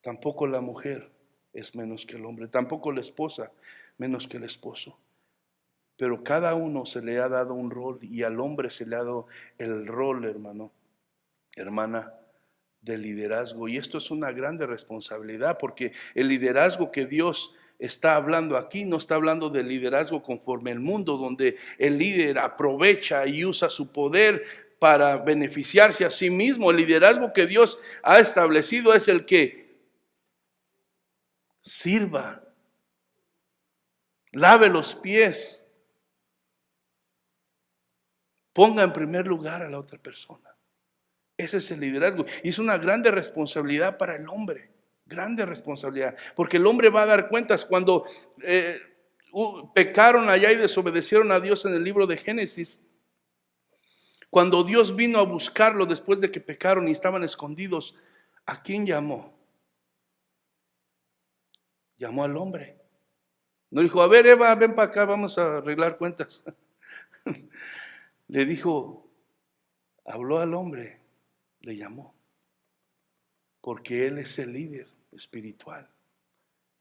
Tampoco la mujer es menos que el hombre. Tampoco la esposa menos que el esposo. Pero cada uno se le ha dado un rol y al hombre se le ha dado el rol, hermano, hermana, de liderazgo. Y esto es una grande responsabilidad porque el liderazgo que Dios está hablando aquí no está hablando de liderazgo conforme al mundo, donde el líder aprovecha y usa su poder para beneficiarse a sí mismo. El liderazgo que Dios ha establecido es el que sirva, lave los pies, ponga en primer lugar a la otra persona. Ese es el liderazgo. Y es una grande responsabilidad para el hombre. Grande responsabilidad. Porque el hombre va a dar cuentas cuando pecaron allá y desobedecieron a Dios en el libro de Génesis. Cuando Dios vino a buscarlo después de que pecaron y estaban escondidos, ¿a quién llamó? Llamó al hombre. No dijo, a ver, Eva, ven para acá, vamos a arreglar cuentas. Le dijo, habló al hombre, le llamó. Porque Él es el líder espiritual.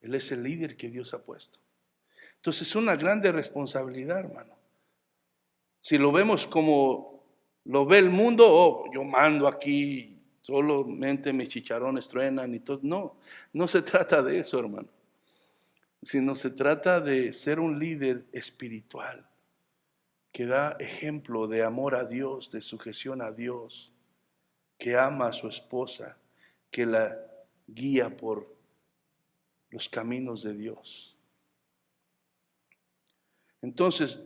Él es el líder que Dios ha puesto. Entonces es una grande responsabilidad, hermano. Si lo vemos como lo ve el mundo, oh, yo mando aquí, solamente mis chicharrones truenan y todo. No, no se trata de eso, hermano. Sino se trata de ser un líder espiritual que da ejemplo de amor a Dios, de sujeción a Dios, que ama a su esposa, que la guía por los caminos de Dios. Entonces,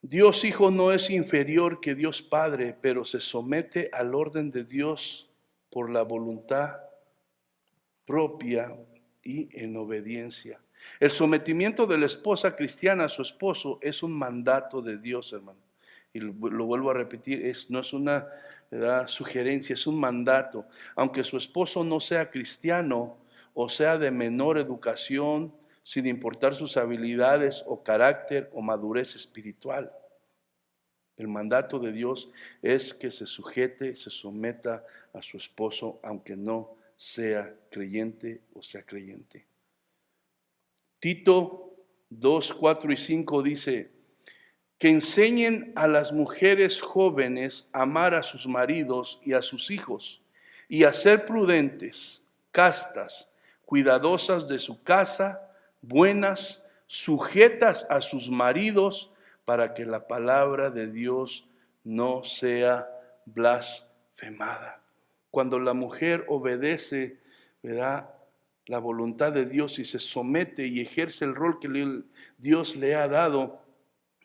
Dios Hijo no es inferior que Dios Padre, pero se somete al orden de Dios por la voluntad propia y en obediencia. El sometimiento de la esposa cristiana a su esposo es un mandato de Dios, hermano. Y lo vuelvo a repetir, no es una sugerencia, es un mandato. Aunque su esposo no sea cristiano o sea de menor educación, sin importar sus habilidades o carácter o madurez espiritual. El mandato de Dios es que se sujete, se someta a su esposo, aunque no sea creyente o sea creyente. Tito 2, 4 y 5 dice, que enseñen a las mujeres jóvenes a amar a sus maridos y a sus hijos, y a ser prudentes, castas, cuidadosas de su casa, buenas, sujetas a sus maridos, para que la palabra de Dios no sea blasfemada. Cuando la mujer obedece, ¿verdad?, la voluntad de Dios y se somete y ejerce el rol que Dios le ha dado,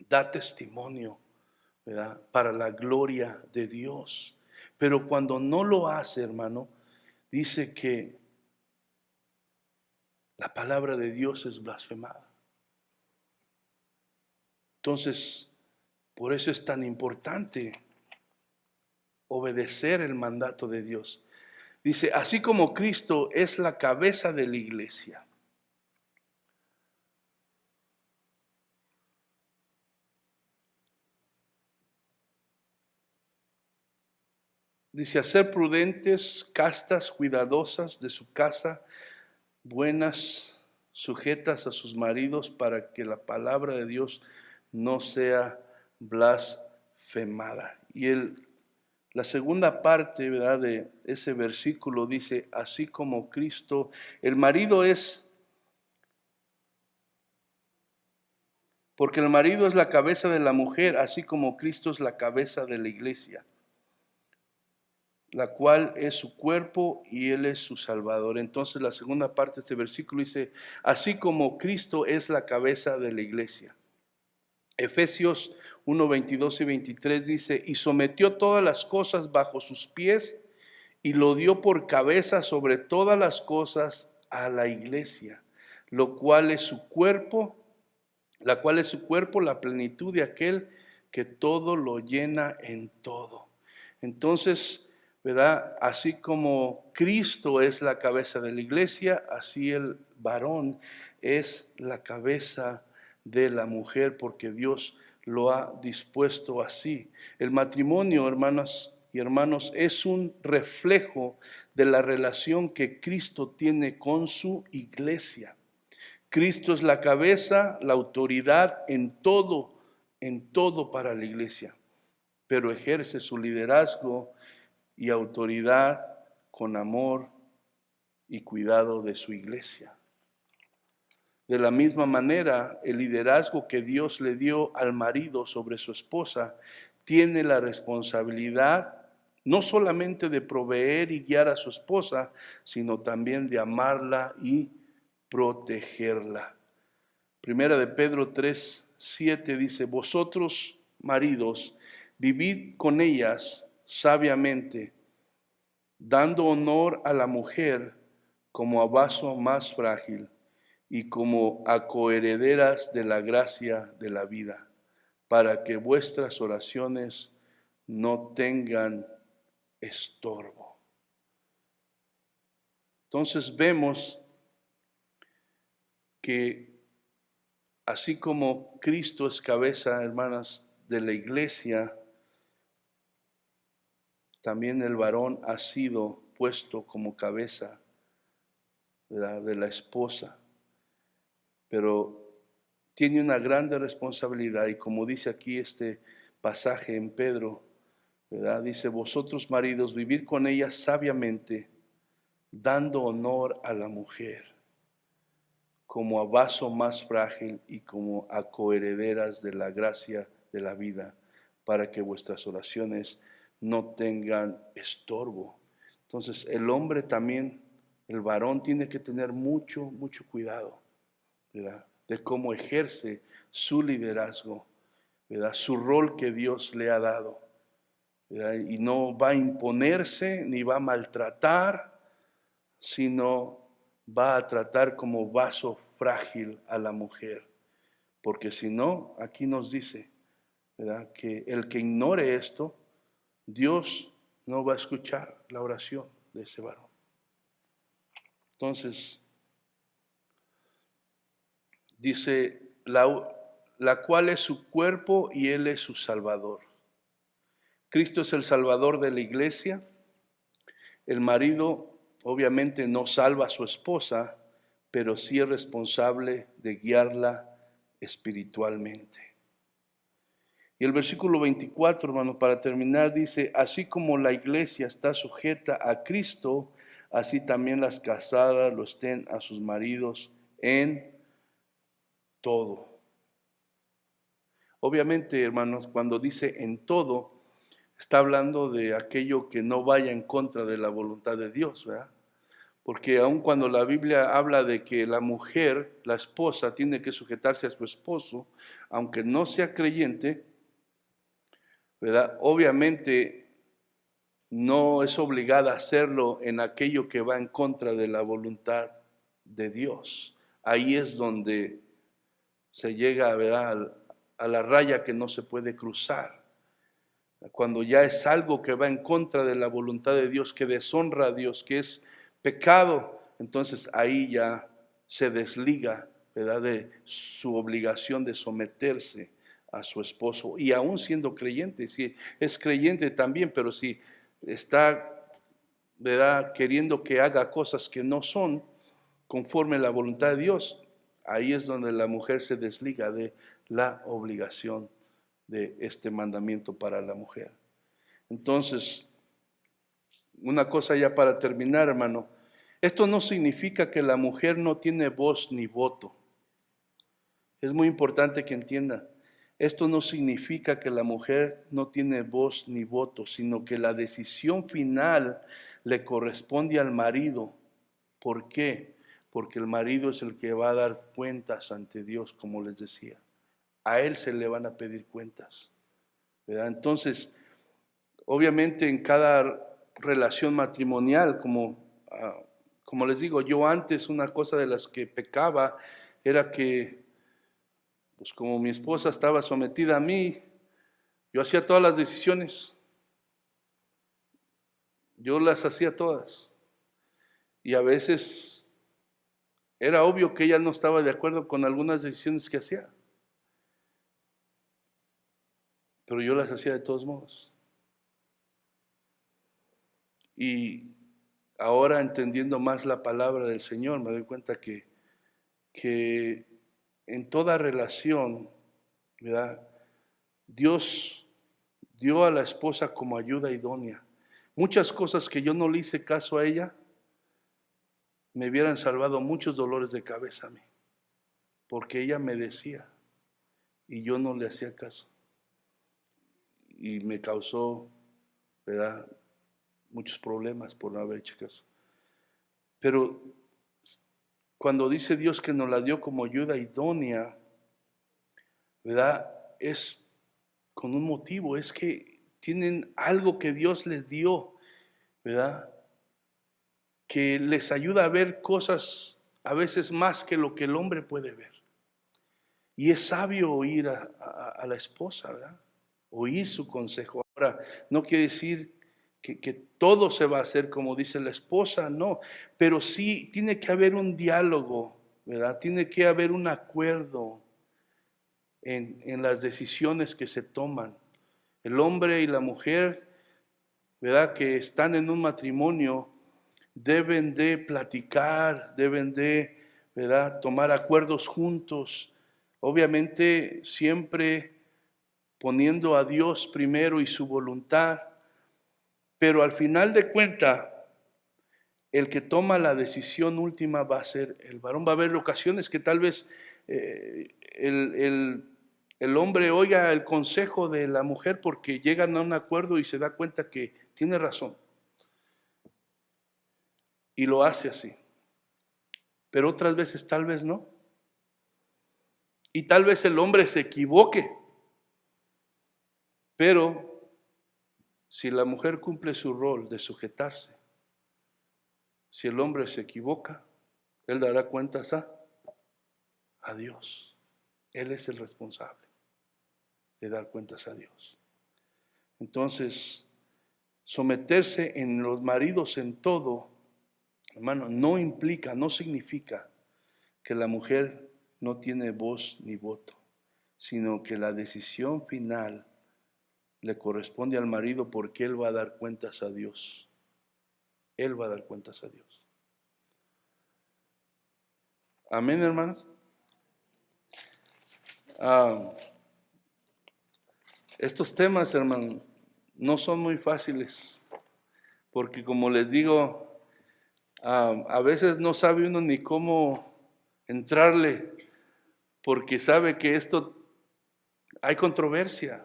da testimonio, ¿verdad?, para la gloria de Dios. Pero cuando no lo hace, hermano, dice que la palabra de Dios es blasfemada. Entonces, por eso es tan importante obedecer el mandato de Dios. Dice, así como Cristo es la cabeza de la iglesia. Dice, a ser prudentes, castas, cuidadosas de su casa, buenas, sujetas a sus maridos, para que la palabra de Dios no sea blasfemada. Y la segunda parte, ¿verdad?, de ese versículo dice, así como Cristo, el marido es, porque el marido es la cabeza de la mujer, así como Cristo es la cabeza de la iglesia, la cual es su cuerpo y Él es su Salvador. Entonces la segunda parte de este versículo dice, así como Cristo es la cabeza de la iglesia. Efesios 1, 22 y 23 dice, y sometió todas las cosas bajo sus pies y lo dio por cabeza sobre todas las cosas a la iglesia, lo cual es su cuerpo, la cual es su cuerpo, la plenitud de aquel que todo lo llena en todo. Entonces, ¿verdad? Así como Cristo es la cabeza de la iglesia, así el varón es la cabeza de la mujer, porque Dios lo ha dispuesto así. El matrimonio, hermanas y hermanos, es un reflejo de la relación que Cristo tiene con su iglesia. Cristo es la cabeza, la autoridad en todo para la iglesia, pero ejerce su liderazgo y autoridad con amor y cuidado de su iglesia. De la misma manera, el liderazgo que Dios le dio al marido sobre su esposa tiene la responsabilidad no solamente de proveer y guiar a su esposa, sino también de amarla y protegerla. Primera de Pedro 3:7 dice, vosotros, maridos, vivid con ellas sabiamente, dando honor a la mujer como a vaso más frágil y como a coherederas de la gracia de la vida, para que vuestras oraciones no tengan estorbo. Entonces vemos que así como Cristo es cabeza, hermanas, de la iglesia, también el varón ha sido puesto como cabeza, ¿verdad?, de la esposa. Pero tiene una grande responsabilidad y como dice aquí este pasaje en Pedro, ¿verdad?, dice, vosotros maridos, vivir con ella sabiamente, dando honor a la mujer, como a vaso más frágil y como a coherederas de la gracia de la vida, para que vuestras oraciones no tengan estorbo. Entonces el hombre también, el varón, tiene que tener mucho cuidado, ¿verdad?, de cómo ejerce su liderazgo, ¿verdad?, su rol que Dios le ha dado, ¿verdad?, y no va a imponerse ni va a maltratar, sino va a tratar como vaso frágil a la mujer, porque si no, aquí nos dice, ¿verdad?, que el que ignore esto, Dios no va a escuchar la oración de ese varón. Entonces, dice, la cual es su cuerpo y Él es su Salvador. Cristo es el Salvador de la iglesia. El marido obviamente no salva a su esposa, pero sí es responsable de guiarla espiritualmente. Y el versículo 24, hermano, para terminar, dice, así como la iglesia está sujeta a Cristo, así también las casadas lo estén a sus maridos en todo. Obviamente, hermanos, cuando dice en todo, está hablando de aquello que no vaya en contra de la voluntad de Dios, ¿verdad? Porque aun cuando la Biblia habla de que la mujer, la esposa, tiene que sujetarse a su esposo, aunque no sea creyente, ¿verdad?, obviamente no es obligada a hacerlo en aquello que va en contra de la voluntad de Dios. Ahí es donde se llega, ¿verdad?, a la raya que no se puede cruzar. Cuando ya es algo que va en contra de la voluntad de Dios, que deshonra a Dios, que es pecado, entonces ahí ya se desliga, ¿verdad?, de su obligación de someterse a su esposo. Y aún siendo creyente, si es creyente también, pero si está, ¿verdad?, queriendo que haga cosas que no son conforme a la voluntad de Dios, ahí es donde la mujer se desliga de la obligación de este mandamiento para la mujer. Entonces, una cosa ya para terminar, hermano, esto no significa que la mujer no tiene voz ni voto. Es muy importante que entienda. Esto no significa que la mujer no tiene voz ni voto, sino que la decisión final le corresponde al marido. ¿Por qué? Porque el marido es el que va a dar cuentas ante Dios, como les decía. A él se le van a pedir cuentas, ¿verdad? Entonces, obviamente en cada relación matrimonial, como les digo, yo antes una cosa de las que pecaba era que, pues como mi esposa estaba sometida a mí, yo hacía todas las decisiones, yo las hacía todas. Y a veces era obvio que ella no estaba de acuerdo con algunas decisiones que hacía, pero yo las hacía de todos modos. Y ahora entendiendo más la palabra del Señor, me doy cuenta que en toda relación, ¿verdad?, Dios dio a la esposa como ayuda idónea. Muchas cosas que yo no le hice caso a ella, me hubieran salvado muchos dolores de cabeza a mí, porque ella me decía y yo no le hacía caso. Y me causó, ¿verdad?, muchos problemas por no haber hecho caso. Pero cuando dice Dios que nos la dio como ayuda idónea, ¿verdad?, es con un motivo, es que tienen algo que Dios les dio, ¿verdad?, que les ayuda a ver cosas a veces más que lo que el hombre puede ver. Y es sabio oír a la esposa, ¿verdad?, oír su consejo. Ahora, no quiere decir que todo se va a hacer como dice la esposa, no, pero sí tiene que haber un diálogo, ¿verdad? Tiene que haber un acuerdo en las decisiones que se toman. El hombre y la mujer, ¿verdad?, que están en un matrimonio, deben de platicar, deben de, ¿verdad?, tomar acuerdos juntos. Obviamente siempre poniendo a Dios primero y su voluntad, pero al final de cuentas, el que toma la decisión última va a ser el varón. Va a haber ocasiones que tal vez el hombre oiga el consejo de la mujer porque llegan a un acuerdo y se da cuenta que tiene razón. Y lo hace así. Pero otras veces tal vez no. Y tal vez el hombre se equivoque. Pero si la mujer cumple su rol de sujetarse, si el hombre se equivoca, él dará cuentas a Dios. Él es el responsable de dar cuentas a Dios. Entonces, someterse en los maridos en todo, hermano, no implica, no significa que la mujer no tiene voz ni voto, sino que la decisión final le corresponde al marido porque él va a dar cuentas a Dios. Él va a dar cuentas a Dios. Amén, hermanos. Estos temas, hermano, no son muy fáciles, porque como les digo, a veces no sabe uno ni cómo entrarle, porque sabe que esto hay controversia.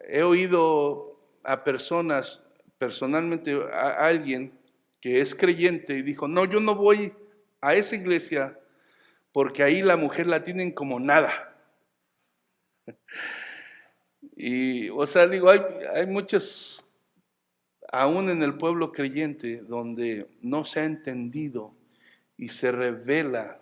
He oído a personas, personalmente a alguien que es creyente y dijo, no, yo no voy a esa iglesia porque ahí la mujer la tienen como nada. Y, o sea, digo, hay muchos, aún en el pueblo creyente, donde no se ha entendido y se revela.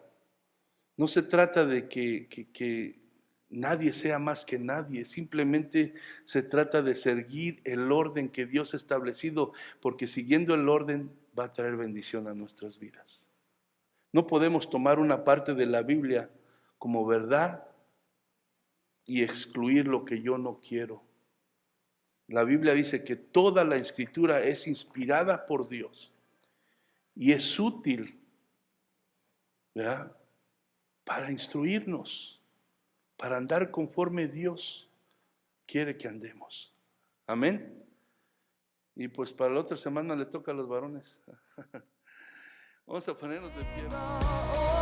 No se trata de que nadie sea más que nadie, simplemente se trata de seguir el orden que Dios ha establecido, porque siguiendo el orden va a traer bendición a nuestras vidas. No podemos tomar una parte de la Biblia como verdad y excluir lo que yo no quiero. La Biblia dice que toda la escritura es inspirada por Dios y es útil, ¿verdad?, para instruirnos, para andar conforme Dios quiere que andemos. Amén. Y pues para la otra semana le toca a los varones. Vamos a ponernos de pie.